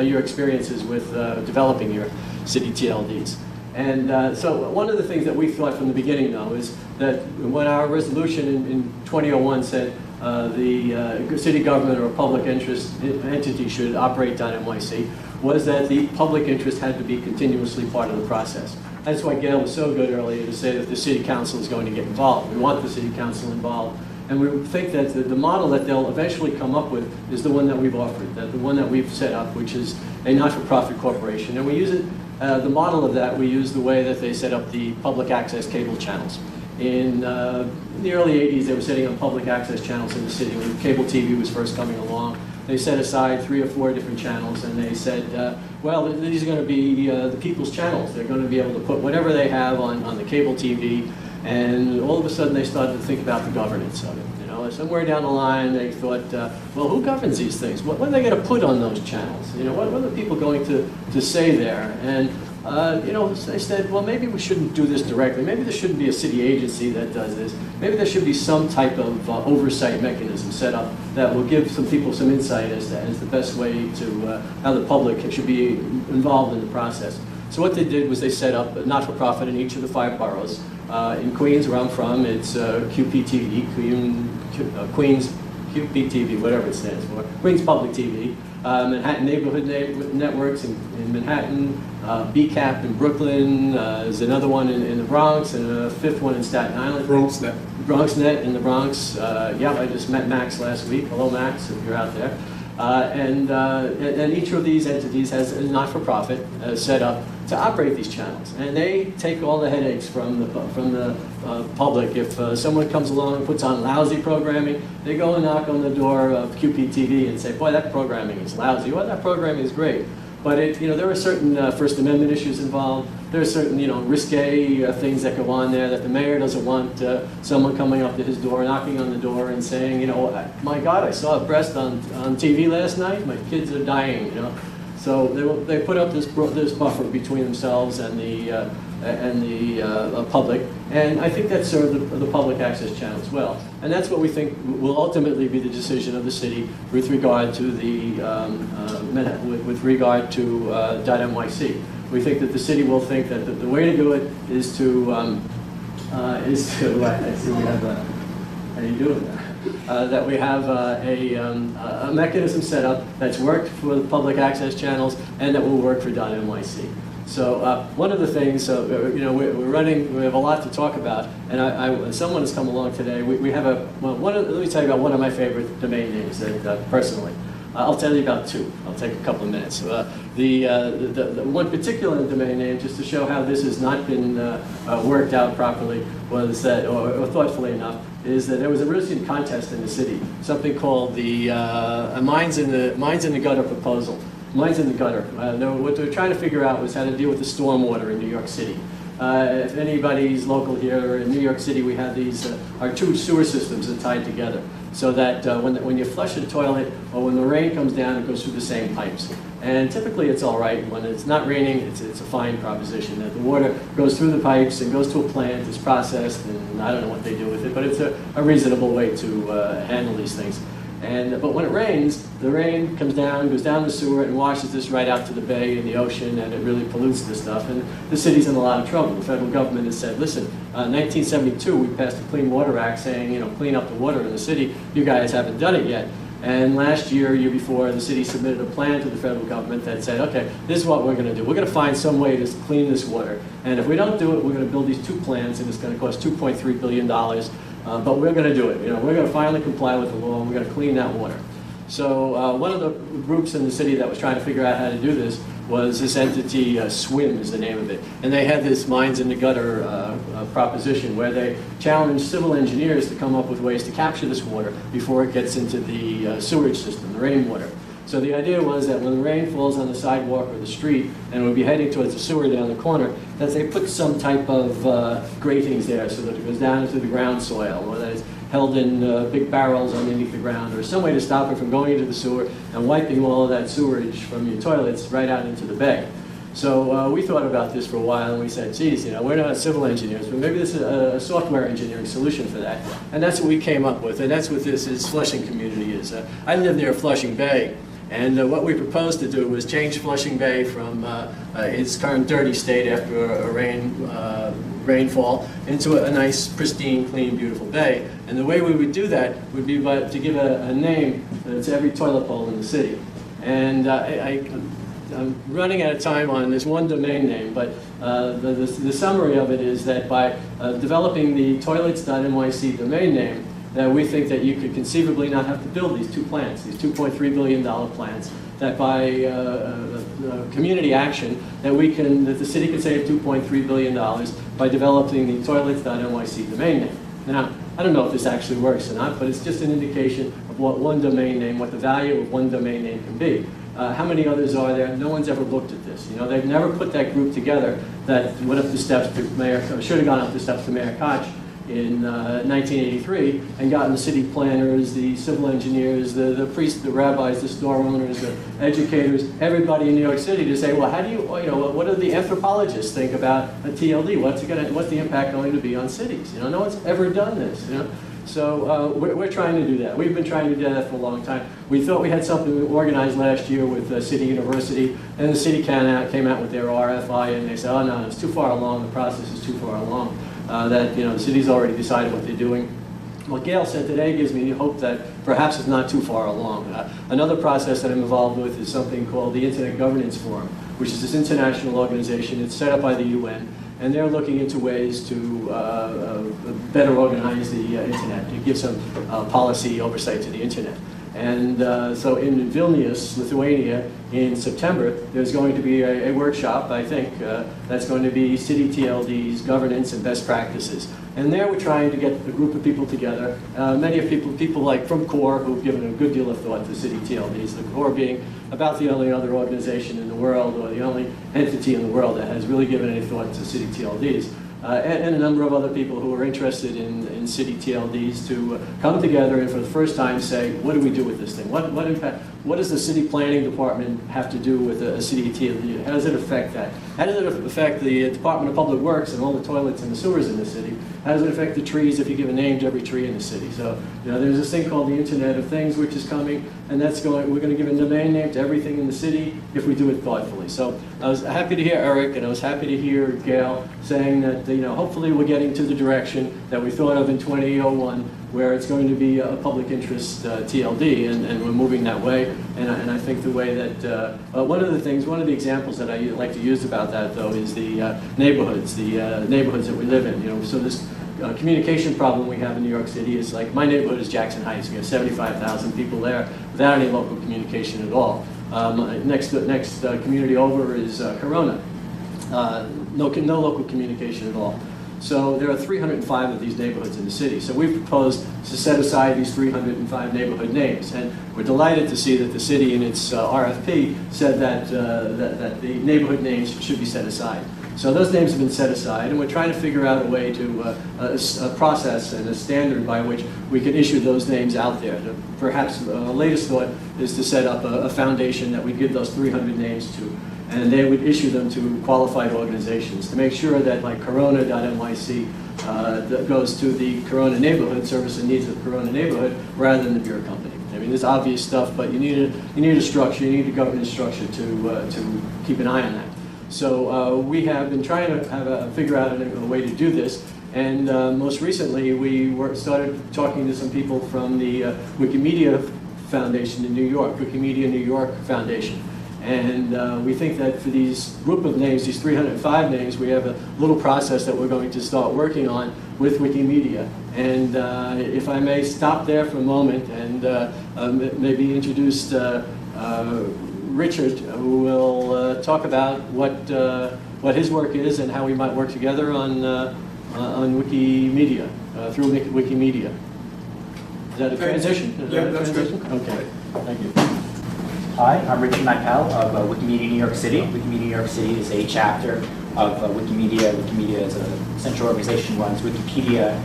your experiences with developing your city TLDs. And so one of the things that we thought from the beginning, though, is that when our resolution in 2001 said the city government or public interest entity should operate .NYC, was that the public interest had to be continuously part of the process. That's why Gail was so good earlier to say that the city council is going to get involved. We want the city council involved. And we think that the model that they'll eventually come up with is the one that we've offered, the one that we've set up, which is a not-for-profit corporation. And we use it, the model of that, we use the way that they set up the public access cable channels. In the early 80s, they were setting up public access channels in the city when cable TV was first coming along. They set aside 3 or 4 different channels, and they said, well, these are going to be the people's channels. They're going to be able to put whatever they have on the cable TV, and all of a sudden they started to think about the governance of it. Somewhere down the line they thought, well, who governs these things? What are they going to put on those channels? What are the people going to say there? And they said, well, maybe we shouldn't do this directly. Maybe there shouldn't be a city agency that does this. Maybe there should be some type of oversight mechanism set up that will give some people some insight as the best way to how the public should be involved in the process. So what they did was they set up a not-for-profit in each of the 5 boroughs. In Queens, where I'm from, it's QPTV, Queens QPTV, whatever it stands for, Queens Public TV. Manhattan Neighborhood Networks in Manhattan, BCAP in Brooklyn, there's another one in the Bronx, and a 5th one in Staten Island. BronxNet. BronxNet in the Bronx. Yeah, I just met Max last week. Hello, Max, if you're out there. And each of these entities has a not-for-profit set up to operate these channels, and they take all the headaches from the public. If someone comes along and puts on lousy programming, they go and knock on the door of QPTV and say, "Boy, that programming is lousy." Well, that programming is great, but there are certain First Amendment issues involved. There are certain risque things that go on there that the mayor doesn't want someone coming up to his door, knocking on the door, and saying, "My God, I saw a breast on TV last night. My kids are dying." So they put up this buffer between themselves and the and the public, and I think that served the public access channels well. And that's what we think will ultimately be the decision of the city with regard to the .NYC. We think that the city will think that the way to do it is to I see we have how do you do it? That we have a mechanism set up that's worked for the public access channels and that will work for .NYC. So one of the things, you know, we have a lot to talk about, and someone has come along today. We have let me tell you about one of my favorite domain names that personally. I'll tell you about two. I'll take a couple of minutes. The one particular domain name, just to show how this has not been worked out properly, was that, or thoughtfully enough, is that there was a recent contest in the city, something called the Mines in the Gutter proposal. Mines in the Gutter. What they were trying to figure out was how to deal with the stormwater in New York City. If anybody's local here in New York City, we have our two sewer systems that are tied together, so that when you flush a toilet or when the rain comes down, it goes through the same pipes. And typically it's all right. When it's not raining, it's a fine proposition that the water goes through the pipes and goes to a plant, it's processed, and I don't know what they do with it, but it's a reasonable way to handle these things. But when it rains, the rain comes down, goes down the sewer, and washes this right out to the bay and the ocean, and it really pollutes this stuff. And the city's in a lot of trouble. The federal government has said, listen, 1972 we passed the Clean Water Act saying, you know, clean up the water in the city. You guys haven't done it yet. And last year before, the city submitted a plan to the federal government that said, okay, this is what we're going to do. We're going to find some way to clean this water. And if we don't do it, we're going to build these two plants, and it's going to cost $2.3 billion. But we're going to do it. You know, we're going to finally comply with the law, and we're going to clean that water. So one of the groups in the city that was trying to figure out how to do this was this entity, SWIM is the name of it. And they had this Mines in the Gutter proposition where they challenged civil engineers to come up with ways to capture this water before it gets into the sewage system, the rainwater. So the idea was that when the rain falls on the sidewalk or the street and would be heading towards the sewer down the corner, that they put some type of gratings there so that it goes down into the ground soil, or that it's held in big barrels underneath the ground, or some way to stop it from going into the sewer and wiping all of that sewerage from your toilets right out into the bay. So we thought about this for a while, and we said, geez, you know, we're not civil engineers, but maybe this is a software engineering solution for that. And that's what we came up with, and that's what this Flushing community is. I live near Flushing Bay. And what we proposed to do was change Flushing Bay from its current dirty state after a rainfall into a nice, pristine, clean, beautiful bay. And the way we would do that would be to give a name to every toilet bowl in the city. And I'm running out of time on this one domain name, but the summary of it is that by developing the toilets.nyc domain name, that we think that you could conceivably not have to build these two plants, these $2.3 billion plants, that by community action, that the city could save $2.3 billion by developing the toilets.nyc domain name. Now, I don't know if this actually works or not, but it's just an indication of what one domain name, what the value of one domain name can be. How many others are there? No one's ever looked at this. You know, they've never put that group together that went up the steps to should have gone up the steps to Mayor Koch in 1983 and gotten the city planners, the civil engineers, the priests, the rabbis, the store owners, the educators, everybody in New York City to say, well, how do you know, what do the anthropologists think about a TLD? What's the impact going to be on cities? You know, no one's ever done this. You know, so we're trying to do that. We've been trying to do that for a long time. We thought we had something organized last year with City University, and the city came out with their RFI, and they said, oh no, it's too far along. The process is too far along. That the city's already decided what they're doing. What Gail said today gives me hope that perhaps it's not too far along. Another process that I'm involved with is something called the Internet Governance Forum, which is this international organization. It's set up by the UN, and they're looking into ways to better organize the Internet, to give some policy oversight to the Internet. And so in Vilnius, Lithuania, in September, there's going to be a workshop, I think, that's going to be city TLDs, governance, and best practices. And there we're trying to get a group of people together, many of people like from CORE, who've given a good deal of thought to city TLDs, the CORE being about the only other organization in the world, or the only entity in the world that has really given any thought to city TLDs. and a number of other people who are interested in city TLDs to come together and for the first time say, what do we do with this thing? What impact? What does the city planning department have to do with a city TLD? How does it affect that? How does it affect the Department of Public Works and all the toilets and the sewers in the city? How does it affect the trees if you give a name to every tree in the city? So, there's this thing called the Internet of Things, which is coming, and we're going to give a domain name to everything in the city if we do it thoughtfully. So I was happy to hear Eric, and I was happy to hear Gail saying that, hopefully we're getting to the direction that we thought of in 2001, where it's going to be a public interest TLD, and we're moving that way. And I think the way that, one of the examples that I like to use about that, though, is the neighborhoods that we live in. So this communication problem we have in New York City is like, my neighborhood is Jackson Heights. We have 75,000 people there without any local communication at all. Next community over is Corona. No local communication at all. So there are 305 of these neighborhoods in the city. So we've proposed to set aside these 305 neighborhood names. And we're delighted to see that the city in its RFP said that the neighborhood names should be set aside. So those names have been set aside, and we're trying to figure out a way to, a process and a standard by which we can issue those names out there. Perhaps the latest thought is to set up a foundation that we give those 300 names to. And they would issue them to qualified organizations to make sure that, like Corona.NYC, that goes to the Corona neighborhood, service the needs of the Corona neighborhood, rather than the beer company. I mean, there's obvious stuff, but you need a structure, you need a governance structure to keep an eye on that. So we have been trying to figure out a way to do this. And most recently, we started talking to some people from the Wikimedia Foundation in New York, Wikimedia New York Foundation. And we think that for these group of names, these 305 names, we have a little process that we're going to start working on with Wikimedia. And if I may stop there for a moment and maybe introduce Richard, who will talk about what his work is and how we might work together on Wikimedia, through Wikimedia. Is that a transition? Yeah, that's good. Okay, thank you. Hi, I'm Richard Nypel of Wikimedia New York City. Wikimedia New York City is a chapter of Wikimedia. Wikimedia is a central organization, runs Wikipedia,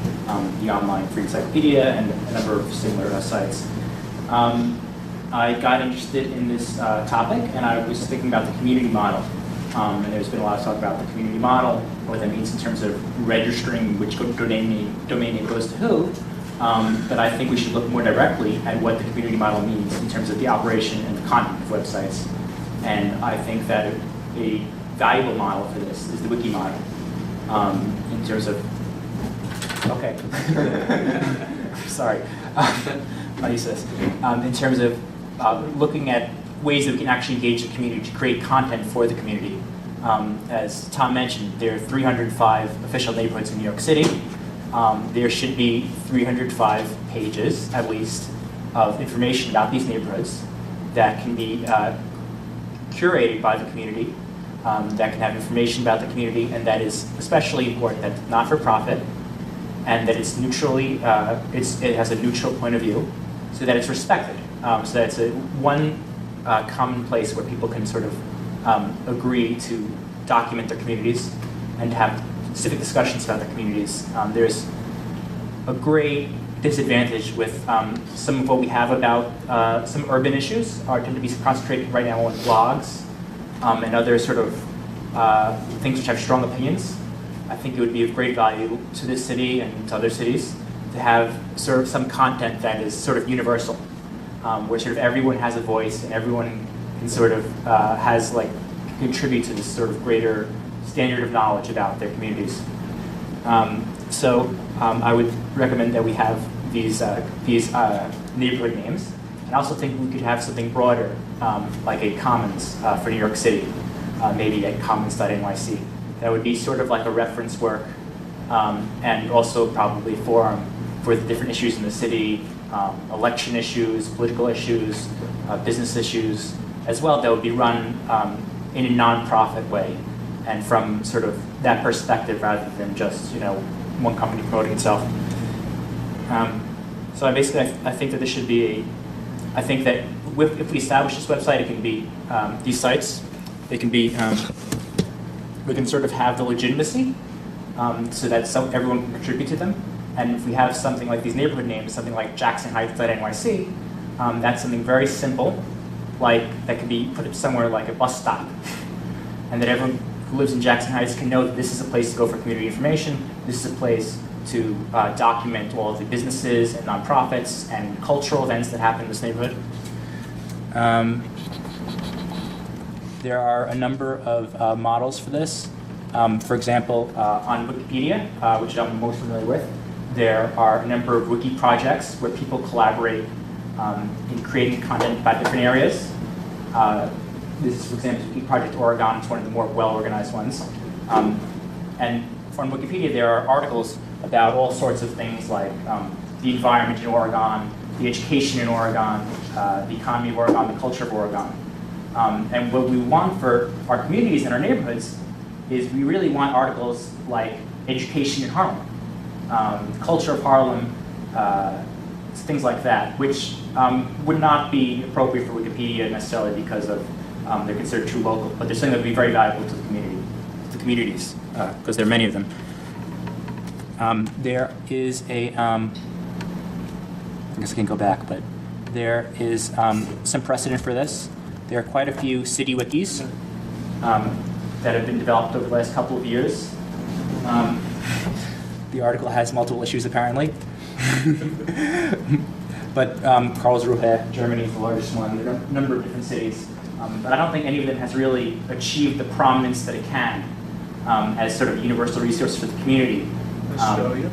the online free encyclopedia, and a number of similar sites. I got interested in this topic, and I was thinking about the community model. And there's been a lot of talk about the community model, what that means in terms of registering which domain name goes to who. But I think we should look more directly at what the community model means in terms of the operation and the content of websites. And I think that a valuable model for this is the wiki model. In terms of, okay, sorry, I'll use this. In terms of looking at ways that we can actually engage the community to create content for the community. As Tom mentioned, there are 305 official neighborhoods in New York City. There should be 305 pages, at least, of information about these neighborhoods that can be curated by the community, that can have information about the community, and that is especially important that it's not for profit, and that it's neutrally, it has a neutral point of view, so that it's respected, so that it's one common place where people can sort of agree to document their communities and have specific discussions about the communities. There's a great disadvantage with some of what we have about some urban issues tend to be concentrated right now on blogs and other sort of things which have strong opinions. I think it would be of great value to this city and to other cities to have sort of some content that is sort of universal, where sort of everyone has a voice and everyone can sort of contribute to this sort of greater standard of knowledge about their communities. So I would recommend that we have these neighborhood names. I also think we could have something broader, like a commons for New York City, maybe at commons.nyc. That would be sort of like a reference work, and also probably forum for the different issues in the city, election issues, political issues, business issues, as well, that would be run in a nonprofit way, and from sort of that perspective rather than just one company promoting itself. So I think that this should be I think that if we establish this website, it can be these sites. They can be we can sort of have the legitimacy so that everyone can contribute to them. And if we have something like these neighborhood names, something like Jackson Heights.NYC, that's something very simple, like that can be put somewhere like a bus stop. And that everyone who lives in Jackson Heights can know that this is a place to go for community information, this is a place to document all of the businesses and nonprofits and cultural events that happen in this neighborhood. There are a number of models for this. For example, on Wikipedia, which I'm most familiar with, there are a number of wiki projects where people collaborate in creating content about different areas. This is, for example, Wiki Project Oregon. It's one of the more well-organized ones. And on Wikipedia, there are articles about all sorts of things like the environment in Oregon, the education in Oregon, the economy of Oregon, the culture of Oregon. And what we want for our communities and our neighborhoods is we really want articles like education in Harlem, culture of Harlem, things like that, which would not be appropriate for Wikipedia necessarily because of they're considered too local, but they're something that would be very valuable to the communities, because there are many of them. There is a, I guess I can go back, but there is some precedent for this. There are quite a few city wikis that have been developed over the last couple of years. The article has multiple issues, apparently. But Karlsruhe, Germany is the largest one. There are a number of different cities. But I don't think any of them has really achieved the prominence that it can as sort of a universal resource for the community. Australia?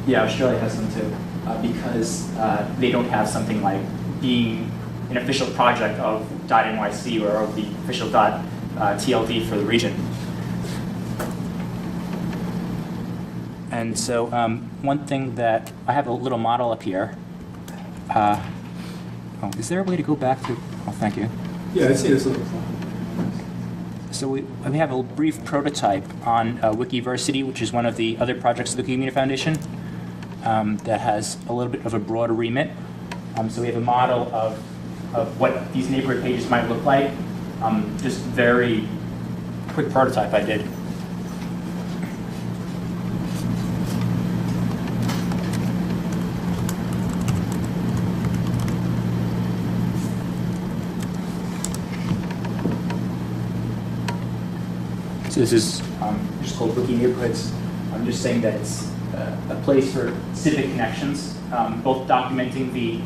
Yeah, Australia has them too, because they don't have something like being an official project of .NYC or of the official .TLD for the region. And so one thing that, I have a little model up here. Oh, is there a way to go back to, oh, thank you. Yeah, I see this little. So we have a brief prototype on Wikiversity, which is one of the other projects of the Wikimedia Foundation that has a little bit of a broader remit. So we have a model of what these neighborhood pages might look like. Just very quick prototype I did. So this is just called Wiki Neighborhoods. I'm just saying that it's a place for civic connections, both documenting the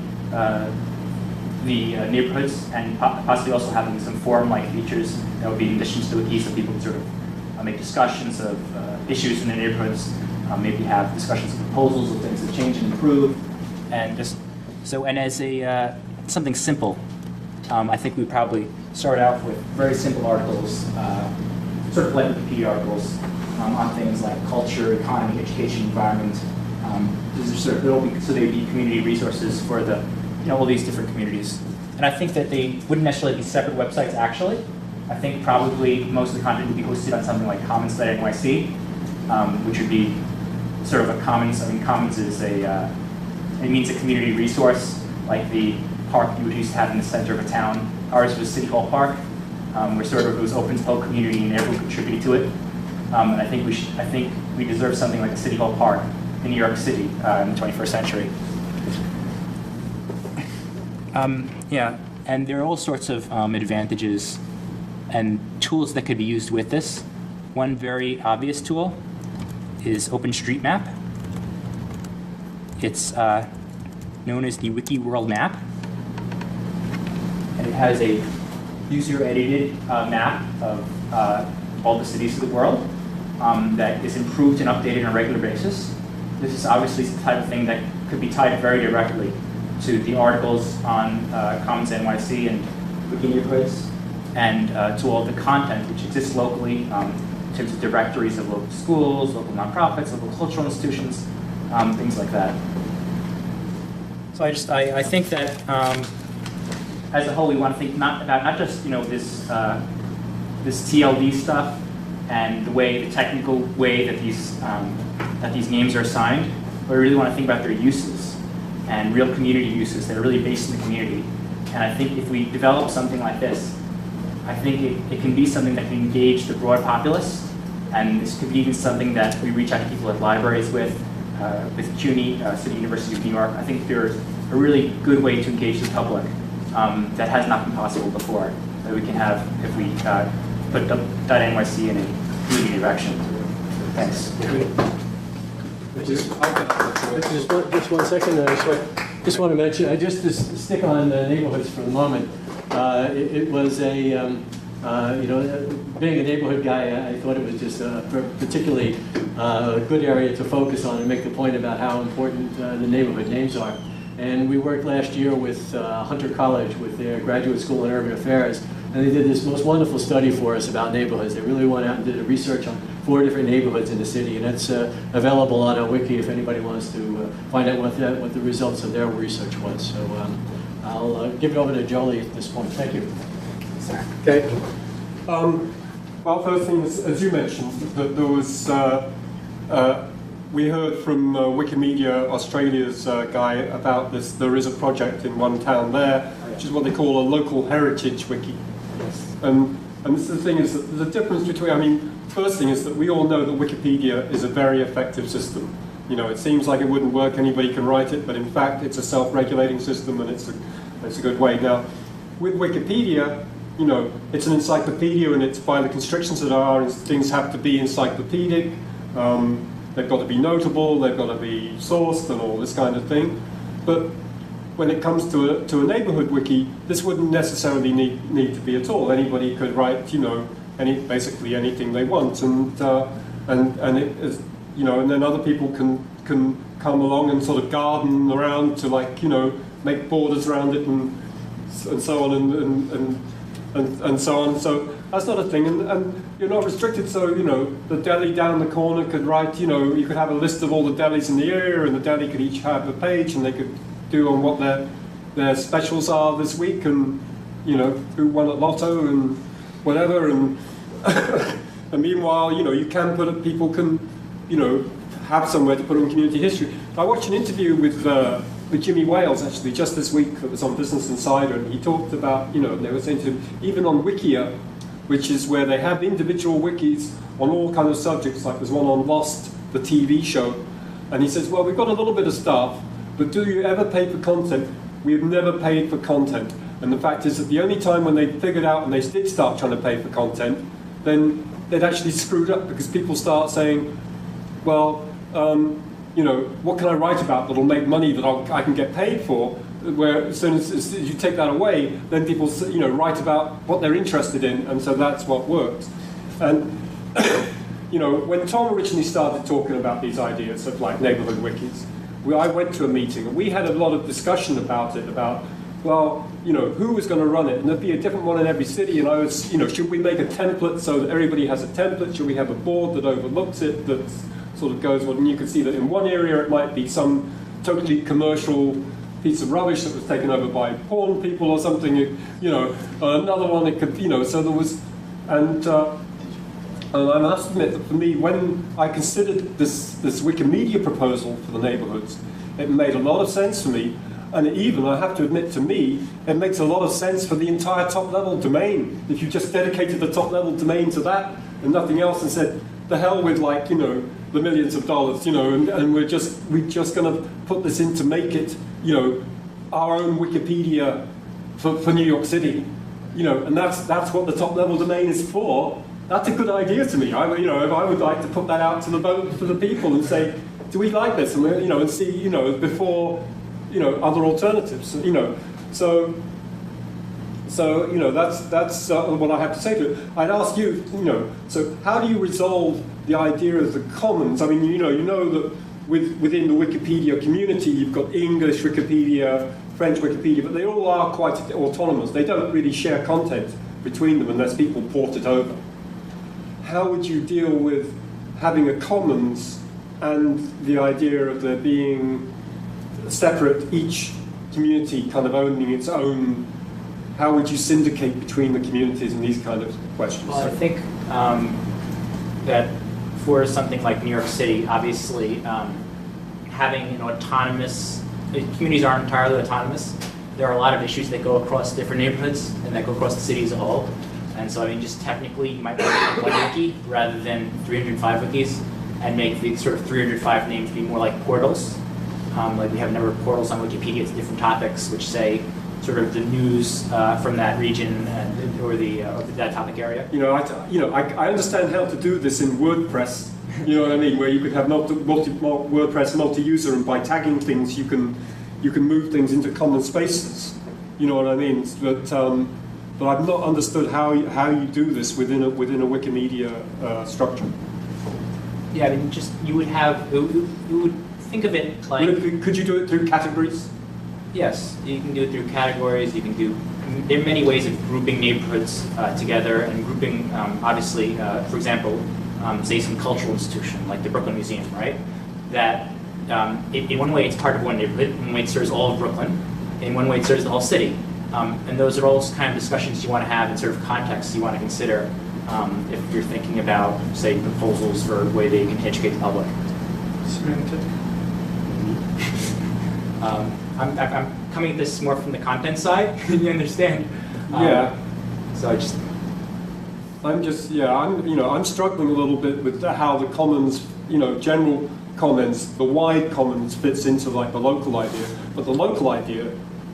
neighborhoods and possibly also having some forum-like features that would be in addition to the wiki, so people can sort of make discussions of issues in the neighborhoods, maybe have discussions of proposals of things that change and improve, and just so. And as a something simple, I think we probably start out with very simple articles. Sort of like Wikipedia articles on things like culture, economy, education, environment. These are sort of, so they would be community resources for the, all these different communities. And I think that they wouldn't necessarily be separate websites actually. I think probably most of the content would be hosted on something like commons.nyc, which would be sort of a commons. I mean, commons is it means a community resource, like the park you would used to have in the center of a town. Ours was City Hall Park. Where sort of it was open to the whole community and everyone contributed to it. And I think we deserve something like a City Hall Park in New York City in the 21st century. Yeah, and there are all sorts of advantages and tools that could be used with this. One very obvious tool is OpenStreetMap. It's known as the Wiki World Map, and it has a user-edited map of all the cities of the world that is improved and updated on a regular basis. This is obviously the type of thing that could be tied very directly to the articles on Commons NYC and Wiki Neighborhoods, and to all the content which exists locally in terms of directories of local schools, local nonprofits, local cultural institutions, things like that. So I think that as a whole, we want to think not just this TLD stuff and the technical way that these names are assigned, but we really want to think about their uses and real community uses that are really based in the community. And I think if we develop something like this, I think it can be something that can engage the broad populace And this could be even something that we reach out to people at libraries with CUNY, City University of New York. I think there's a really good way to engage the public that has not been possible before, that we can have if we put .NYC in a community direction. Thanks. Just one second. I just want to mention, just to stick on neighborhoods for the moment. It was a, being a neighborhood guy, I thought it was just a particularly good area to focus on and make the point about how important the neighborhood names are. And we worked last year with Hunter College with their graduate school in urban affairs, and they did this most wonderful study for us about neighborhoods. They really went out and did a research on 4 different neighborhoods in the city, and it's available on our wiki if anybody wants to find out what the results of their research was. So I'll give it over to Jolie at this point. Thank you. Sorry. Okay. Well, first thing, as you mentioned, that there was, we heard from Wikimedia Australia's guy about this. There is a project in one town there, which is what they call a local heritage wiki. And this is the thing, is that the difference between, first thing is that we all know that Wikipedia is a very effective system. It seems like it wouldn't work, anybody can write it, but in fact it's a self-regulating system and it's a good way. Now, with Wikipedia, it's an encyclopedia, and it's by the constrictions that are, things have to be encyclopedic, they've got to be notable, they've got to be sourced and all this kind of thing. But when it comes to a neighborhood wiki, this wouldn't necessarily need to be at all. Anybody could write, basically anything they want, and it is, and then other people can come along and sort of garden around to make borders around it and so on and so on. So that's not a thing, and you're not restricted. So the deli down the corner could write. You could have a list of all the delis in the area, and the deli could each have a page, and they could do on what their specials are this week, and who won at Lotto and whatever, and and meanwhile you can put it, people can have somewhere to put on community history. I watched an interview with Jimmy Wales actually just this week that was on Business Insider, and he talked about they were saying to him, even on Wikia, which is where they have individual wikis on all kinds of subjects, like there's one on Lost, the TV show, and he says, well, we've got a little bit of stuff, but do you ever pay for content? We've never paid for content. And the fact is that the only time when they figured out and they did start trying to pay for content, then they'd actually screwed up, because people start saying, well, what can I write about that'll make money that I can get paid for? Where as soon as you take that away, then people write about what they're interested in, and so that's what works. And when Tom originally started talking about these ideas of neighborhood wikis, I went to a meeting and we had a lot of discussion about it, about, well, who was going to run it, and there'd be a different one in every city, and I was, should we make a template so that everybody has a template? Should we have a board that overlooks it, that sort of goes, well, and you can see that in one area it might be some totally commercial piece of rubbish that was taken over by porn people or something, another one it could, so there was, and I must admit that for me, when I considered this Wikimedia proposal for the neighborhoods, it made a lot of sense for me, and even, I have to admit, to me, it makes a lot of sense for the entire top-level domain. If you just dedicated the top-level domain to that and nothing else, and said, the hell with the millions of dollars, and we're just going to put this in to make it, our own Wikipedia for New York City, and that's what the top-level domain is for. That's a good idea to me. I would like to put that out to the vote for the people and say, do we like this? And see, before, other alternatives. So that's what I have to say to it. I'd ask you, so how do you resolve the idea of the commons? I mean, you know that within the Wikipedia community, you've got English Wikipedia, French Wikipedia, but they all are quite autonomous. They don't really share content between them unless people port it over. How would you deal with having a commons and the idea of there being separate, each community kind of owning its own? How would you syndicate between the communities and these kind of questions? Well, I think that for something like New York City, obviously having an autonomous, communities aren't entirely autonomous. There are a lot of issues that go across different neighborhoods and that go across the city as a whole. And so, I mean, just technically, you might want to one wiki rather than 305 wikis, and make the sort of 305 names be more like portals. Like we have a number of portals on Wikipedia to different topics, which say sort of the news from that region or that topic area. I understand how to do this in WordPress. You know what I mean? Where you could have WordPress multi-user, and by tagging things, you can move things into common spaces. You know what I mean? But I've not understood how you do this within a Wikimedia structure. Yeah, I mean, you would think of it like. Could you do it through categories? Yes, you can do it through categories. There are many ways of grouping neighborhoods together and grouping, obviously, for example, say some cultural institution like the Brooklyn Museum, right? That in one way it's part of one neighborhood, in one way it serves all of Brooklyn, in one way it serves the whole city. And those are all kind of discussions you want to have and sort of contexts you want to consider if you're thinking about, say, proposals for a way that you can educate the public. I'm coming at this more from the content side. You understand? Yeah. So I'm struggling a little bit with how the commons, general commons, the wide commons fits into like the local idea. But the local idea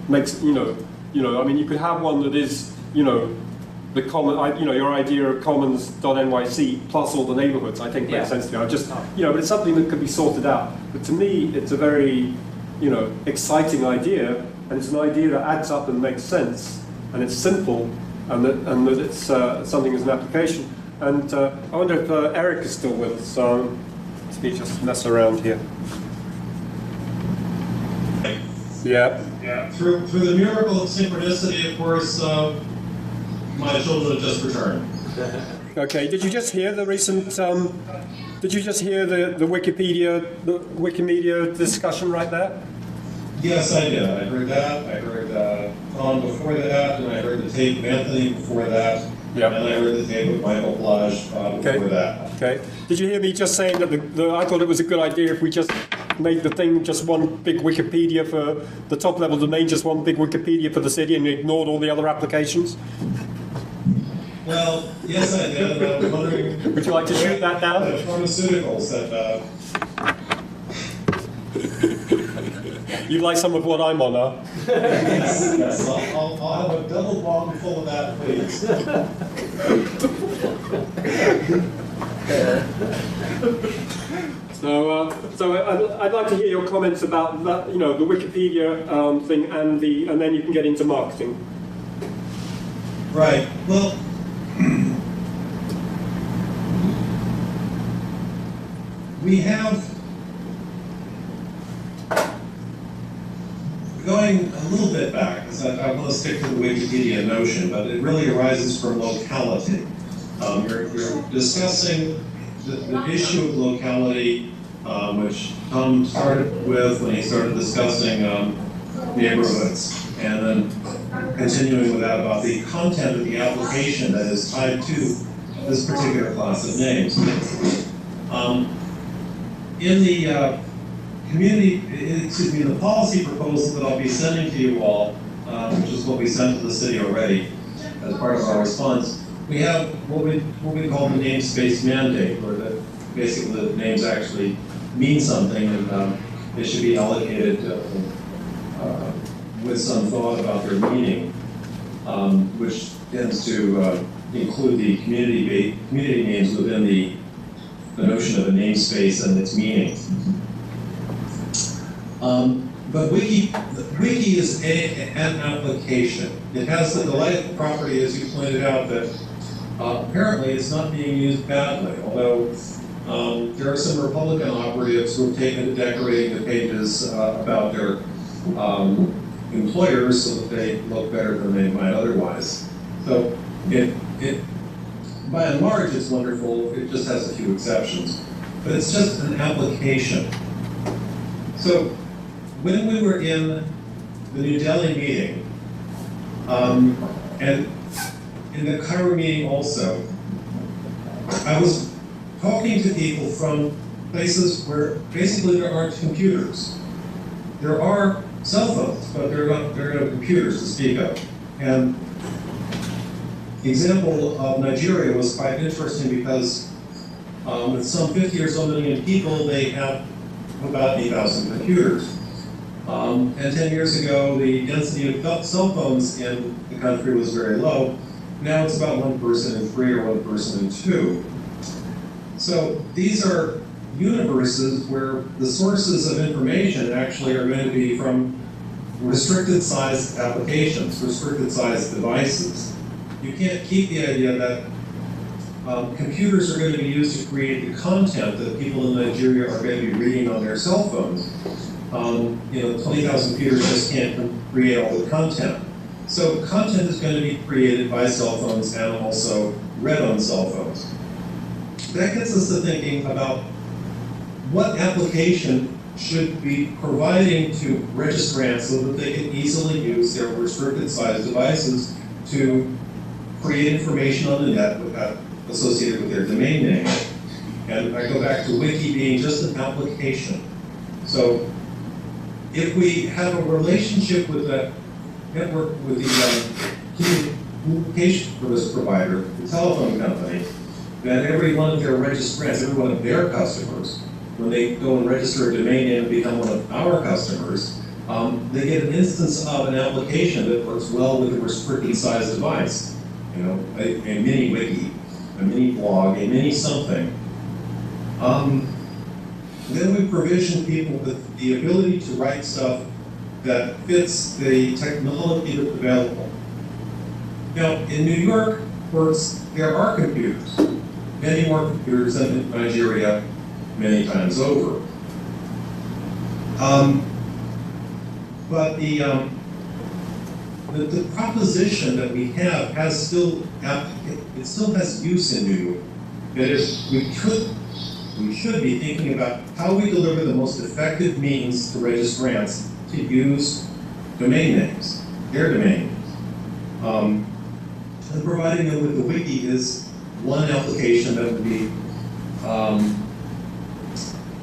makes, I mean, you could have one that is, the common, your idea of commons.nyc plus all the neighborhoods, I think makes sense to me. But it's something that could be sorted out. But to me, it's a very, exciting idea, and it's an idea that adds up and makes sense, and it's simple, and that it's something as an application. And I wonder if Eric is still with us. Let me just mess around here. Yeah. Yeah. Through the miracle of synchronicity, of course, my children have just returned. Okay. Did you just hear the recent? Did you just hear the Wikimedia discussion right there? Yes, I did. I heard that. I heard Tom before that, and I heard the tape of Anthony before that, and I heard the tape of Michael Plage before that. Okay. Did you hear me just saying that I thought it was a good idea if we just made the thing just one big Wikipedia for the top level domain, just one big Wikipedia for the city, and ignored all the other applications? Well, yes, I did. And I was wondering. Would you like to shoot that down? The pharmaceuticals that. You'd like some of what I'm on, huh? Yes. I'll have a double bong full of that, please. So I'd like to hear your comments about that, the Wikipedia thing, and then you can get into marketing. Right. Well. We have, going a little bit back, because I want to stick to the Wikipedia notion, but it really arises from locality. You're discussing the issue of locality, which Tom started with when he started discussing neighborhoods, and then continuing with that about the content of the application that is tied to this particular class of names. In the the policy proposal that I'll be sending to you all, which is what we sent to the city already as part of our response, we have what we call the namespace mandate, where basically the names actually mean something, and they should be allocated with some thought about their meaning, which tends to include the community names within the notion of a namespace and its meaning. But Wiki is an application. It has the delightful property, as you pointed out, that apparently it's not being used badly, although there are some Republican operatives who have taken to decorating the pages about their employers so that they look better than they might otherwise. So by and large, it's wonderful. It just has a few exceptions. But it's just an application. So when we were in the New Delhi meeting, and in the Cairo meeting also, I was talking to people from places where basically there aren't computers. There are cell phones, but there are no computers to speak of. And example of Nigeria was quite interesting because with some 50 or so million people, they have about 8,000 computers. And 10 years ago, the density of cell phones in the country was very low. Now it's about 1 person in 3 or 1 person in 2. So these are universes where the sources of information actually are going to be from restricted sized applications, restricted sized devices. You can't keep the idea that computers are going to be used to create the content that people in Nigeria are going to be reading on their cell phones. 20,000 computers just can't create all the content. So content is going to be created by cell phones and also read on cell phones. That gets us to thinking about what application should be providing to registrants so that they can easily use their restricted size devices to create information on the net associated with their domain name. And I go back to Wiki being just an application. So if we have a relationship with that network, with the communication service provider, the telephone company, then every one of their registrants, every one of their customers, when they go and register a domain name and become one of our customers, they get an instance of an application that works well with a restricted size device. A mini wiki, a mini blog, a mini something. Then we provision people with the ability to write stuff that fits the technology that's available. Now, in New York, of course, there are computers, many more computers than in Nigeria, many times over. But the proposition that we have has still has use in New York. That is, we should be thinking about how we deliver the most effective means to registrants to use domain names, their domain names. And providing them with the wiki is one application that would be,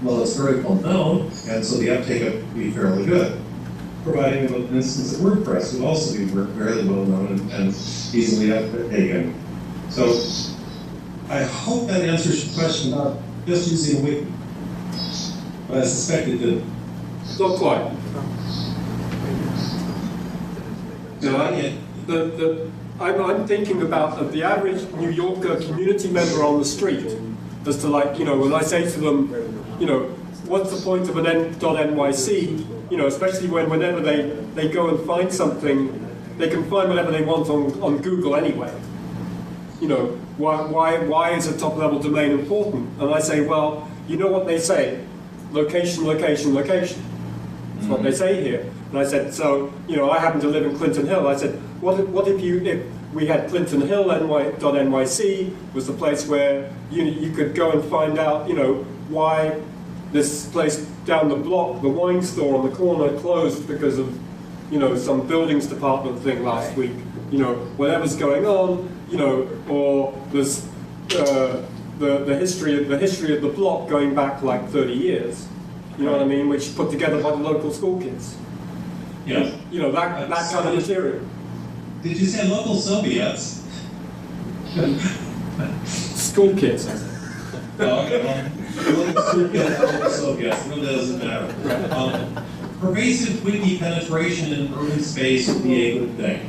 it's very well known, and so the uptake would be fairly good. Providing them with an instance of WordPress would also be fairly well known and easily uptaken. So I hope that answers your question about just using a wiki, but I suspect it didn't. Not quite. I'm thinking about the average New Yorker community member on the street, as to when I say to them, what's the point of an n.nyc, especially whenever they go and find something, they can find whatever they want on Google anyway. Why is a top-level domain important? And I say, well, you know what they say? Location, location, location. That's what they say here. And I said, so, I happen to live in Clinton Hill. I said, what if we had Clinton Hill .nyc was the place where you could go and find out, why this place down the block, the wine store on the corner, closed because of, some buildings department thing last week. Whatever's going on, or there's the history of the block going back like 30 years. You know what I mean? Which put together by the local school kids. Yes. That kind of material. Did you say local Soviets? School kids. Okay. Local Soviets, it really doesn't matter. Pervasive wiki penetration in urban space would be a good thing.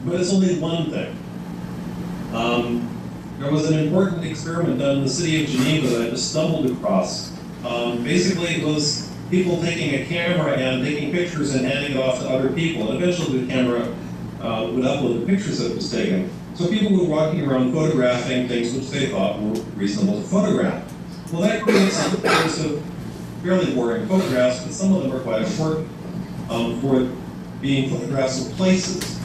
But it's only one thing. There was an important experiment done in the city of Geneva that I just stumbled across. Basically, it was people taking a camera and taking pictures and handing it off to other people. And eventually the camera would upload the pictures that was taken. So people were walking around photographing things which they thought were reasonable to photograph. Well, that creates a series of fairly boring photographs, but some of them are quite important for being photographs of places.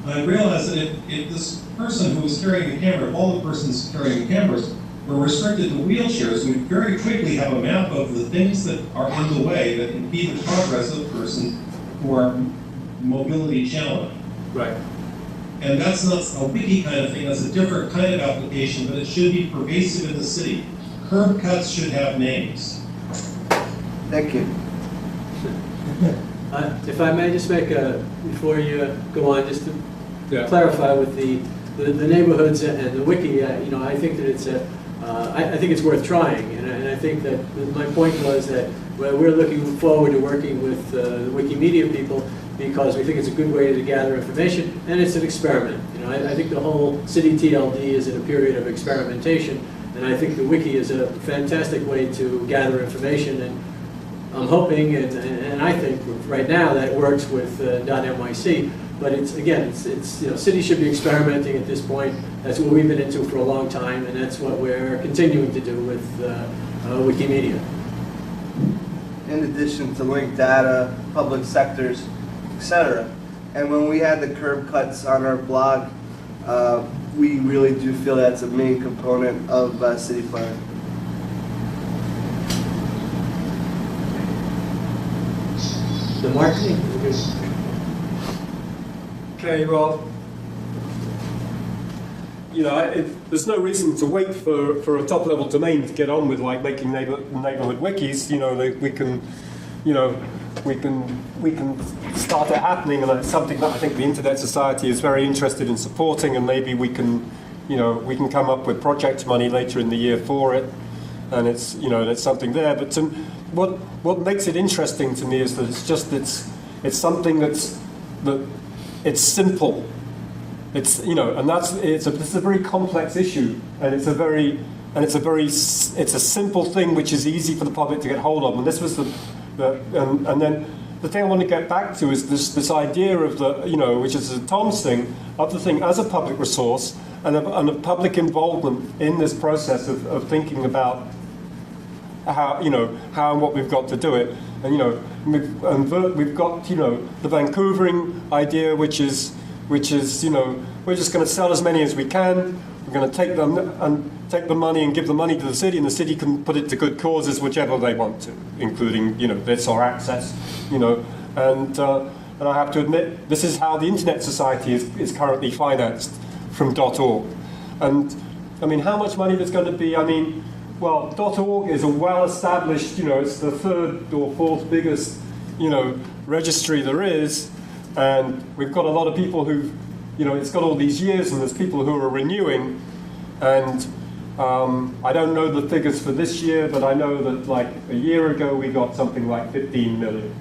And I realized that if this person who was carrying the camera, if all the persons carrying the cameras were restricted to wheelchairs, we'd very quickly have a map of the things that are in the way that impede the progress of the person who are mobility challenged. Right. And that's not a wiki kind of thing, that's a different kind of application, but it should be pervasive in the city. Curb cuts should have names. Thank you. If I may just make before you go on, just to clarify with the neighborhoods and the wiki, I think that it's I think it's worth trying, and I think that my point was that we're looking forward to working with the Wikimedia people because we think it's a good way to gather information, and it's an experiment. I think the whole city TLD is in a period of experimentation, and I think the wiki is a fantastic way to gather information, and I'm hoping, and I think right now that it works with .nyc, but it's cities should be experimenting at this point. That's what we've been into for a long time, and that's what we're continuing to do with Wikimedia. In addition to linked data, public sectors, etc. And when we had the curb cuts on our blog, we really do feel that's a main component of city planning. The marketing. Okay, well, there's no reason to wait for a top-level domain to get on with like making neighborhood wikis. We can start it happening, and it's something that I think the Internet Society is very interested in supporting, and maybe we can come up with project money later in the year for it, and it's something there. But what makes it interesting to me is that it's something that it's simple. It's this is a very complex issue, and it's a simple thing which is easy for the public to get hold of. And this was and then the thing I want to get back to is this idea of which is Tom's thing, of the thing as a public resource and of public involvement in this process of thinking about how and what we've got to do it. And we've got the Vancouvering idea, which is we're just going to sell as many as we can. We're going to take the money and give the money to the city, and the city can put it to good causes, whichever they want to, including this or access. And I have to admit, this is how the Internet Society is currently financed from .org. And I mean, how much money there's going to be? I mean, well, .org is a well-established, it's the third or fourth biggest, registry there is, and we've got a lot of people who've, it's got all these years, and there's people who are renewing, and I don't know the figures for this year, but I know that like a year ago we got something like 15 million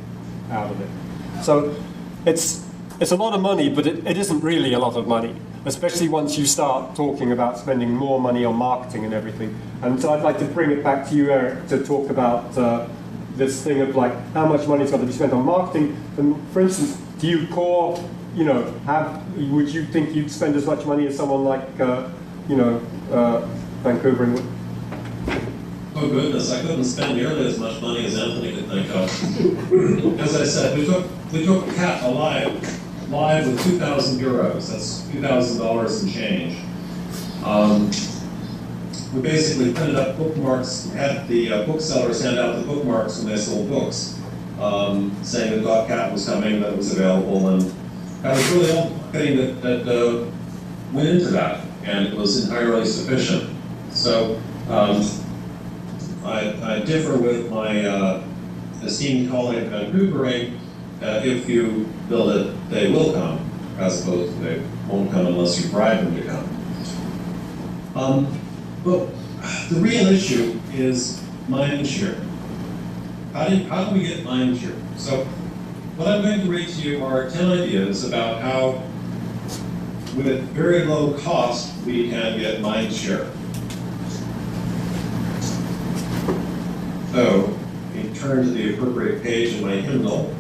out of it. So it's a lot of money, but it isn't really a lot of money, especially once you start talking about spending more money on marketing and everything. And so I'd like to bring it back to you, Eric, to talk about this thing of like how much money is going to be spent on marketing. And for instance, do you core, would you think you'd spend as much money as someone like, Vancouver would? Oh goodness, I couldn't spend nearly as much money as Anthony could think of. As I said, we took a cat alive with 2,000 euros. That's $2,000 and change. We basically printed up bookmarks, had the booksellers hand out the bookmarks when they sold books, saying that .cat was coming, that it was available, and I was really all marketing that went into that, and it was entirely sufficient. So I differ with my esteemed colleague Vancouvering. If you build it, they will come, as opposed to they won't come unless you bribe them to come. But the real issue is mind share. How do we get mind share? So what I'm going to read to you are 10 ideas about how, with very low cost, we can get mind share. So, let me turn to the appropriate page in my hymnal.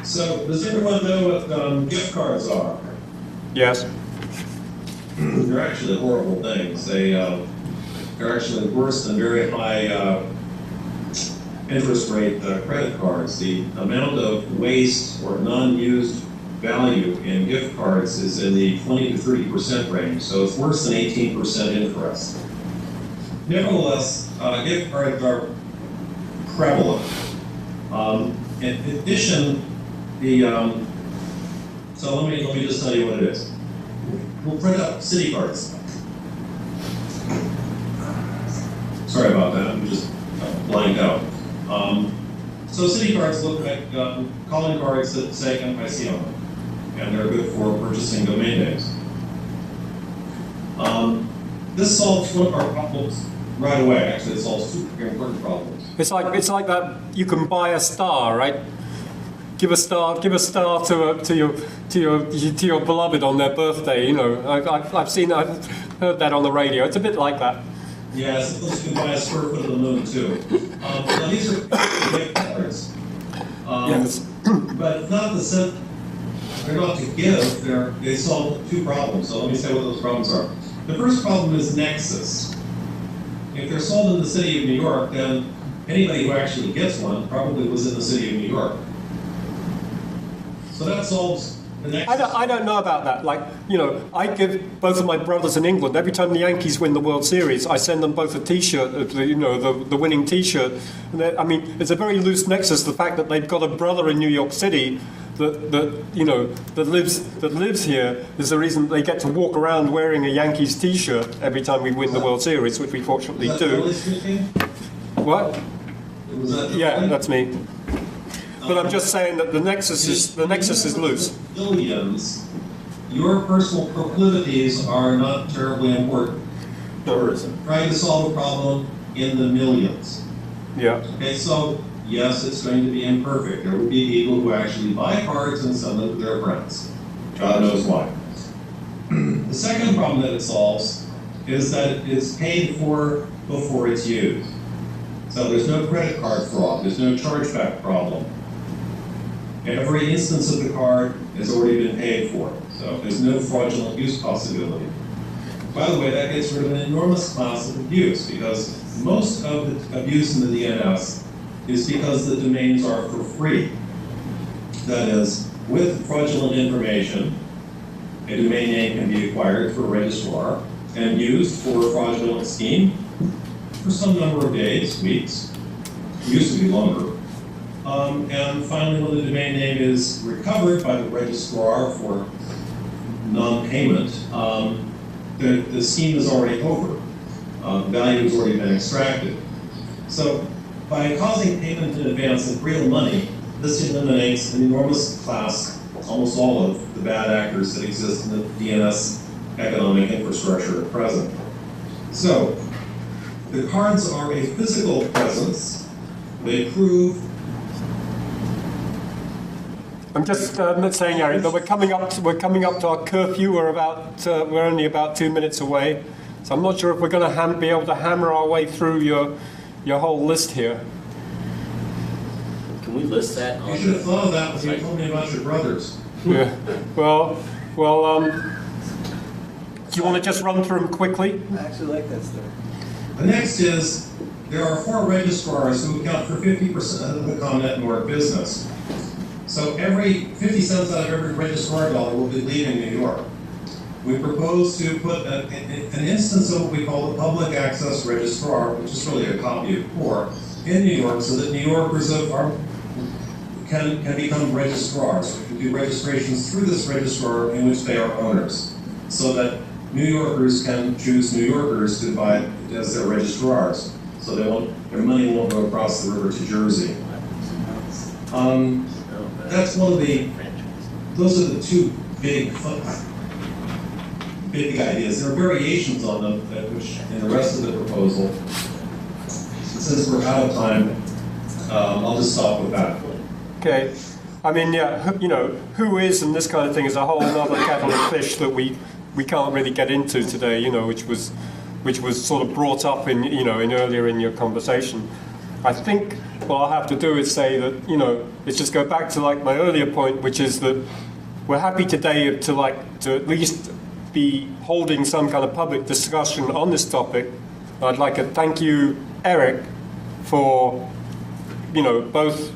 So, does everyone know what gift cards are? Yes. They're actually horrible things. They're actually worse than very high interest rate credit cards. The amount of waste or non-used value in gift cards is in the 20 to 30% range, so it's worse than 18% interest. Nevertheless, gift cards are prevalent. In addition, so let me just tell you what it is. we'll print up city cards. Sorry about that, I'm just blanked out. So city cards look like calling cards that say NYC on them, and they're good for purchasing domain names. This solves one of our problems right away. Actually, it solves two very important problems. It's like that. You can buy a star, right? Give a star to your beloved on their birthday. You know, I've heard that on the radio. It's a bit like that. Yeah, suppose you can buy a square foot of the moon too. Now these are great cards, Yes. but not the set. They're not to give. They solve two problems. So let me say what those problems are. The first problem is nexus. If they're sold in the city of New York, then anybody who actually gets one probably was in the city of New York. So that solves the nexus. I don't know about that. Like, you know, I give both of my brothers in England, every time the Yankees win the World Series, I send them both a T-shirt, the winning T-shirt. And I mean, it's a very loose nexus, the fact that they've got a brother in New York City that lives here is the reason they get to walk around wearing a Yankees T-shirt every time we win the World Series, which we fortunately do. What? Yeah, that's me. But I'm just saying that the nexus is loose. Williams, your personal proclivities are not terribly important. Tourism. Trying to solve a problem in the millions. Yeah. Okay, so yes, it's going to be imperfect. There will be people who actually buy cards and sell them to their friends. God knows why. The second problem that it solves is that it is paid for before it's used. So there's no credit card fraud, there's no chargeback problem. Every instance of the card has already been paid for, so there's no fraudulent use possibility. By the way, that gets rid of an enormous class of abuse, because most of the abuse in the DNS is because the domains are for free. That is, with fraudulent information, a domain name can be acquired through a registrar and used for a fraudulent scheme for some number of days, weeks, it used to be longer. And finally, when the domain name is recovered by the registrar for non-payment, the scheme is already over. Value has already been extracted. So by causing payment in advance of real money, this eliminates an enormous class, almost all of the bad actors that exist in the DNS economic infrastructure at present. So the cards are a physical presence. They prove. I'm just saying, Eric, that we're coming up to our curfew. We're only about 2 minutes away, so I'm not sure if we're going to be able to hammer our way through your whole list here. Can we list that? You should have thought of that when you told me about your brothers. Yeah. Well. Do you want to just run through them quickly? I actually like that story. The next is, there are 4 registrars who account for 50% of the ConnectingNYCGorg business. So 50 cents out of every registrar dollar will be leaving New York. We propose to put an instance of what we call the public access registrar, which is really a copy of CORE, in New York, so that New Yorkers can become registrars. We can do registrations through this registrar in which they are owners, so that New Yorkers can choose New Yorkers to buy as their registrars, so their money won't go across the river to Jersey. That's those are the two big ideas. There are variations on them, which in the rest of the proposal. Since we're out of time, I'll just stop with that. Okay. I mean, yeah, who is and this kind of thing is a whole other kettle of fish that we can't really get into today, which was sort of brought up in earlier in your conversation. I think what I'll have to do is say that, let's just go back to like my earlier point, which is that we're happy today to at least be holding some kind of public discussion on this topic. I'd like to thank you, Eric, for, both,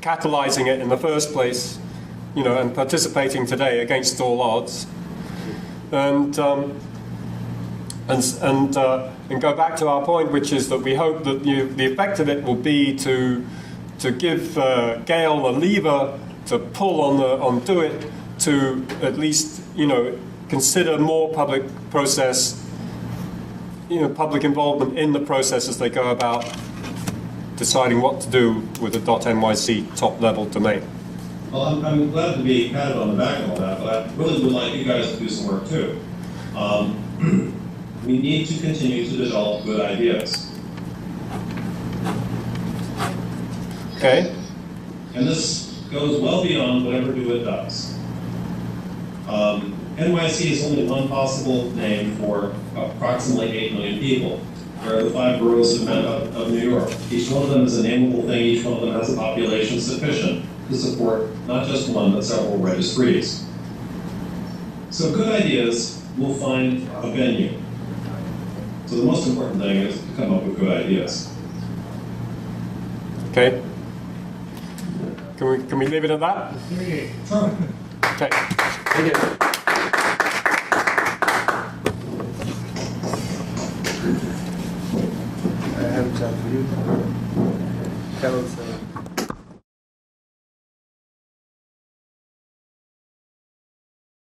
catalyzing it in the first place, and participating today against all odds. And go back to our point, which is that we hope that the effect of it will be to give Gail a lever to pull on DoIT to at least consider more public process, public involvement in the process as they go about deciding what to do with the .nyc top-level domain. Well, I'm glad to be patted on the back and all that, but I really would like you guys to do some work too. We need to continue to develop good ideas. Okay. And this goes well beyond whatever DoIT does. NYC is only one possible name for approximately 8 million people. There are the 5 boroughs of New York. Each one of them is a nameable thing. Each one of them has a population sufficient to support not just one, but several registries. So good ideas will find a venue. So the most important thing is to come up with good ideas. Okay. Can we leave it at that? Sure. Okay. Thank you. I have a job for you. Tell us.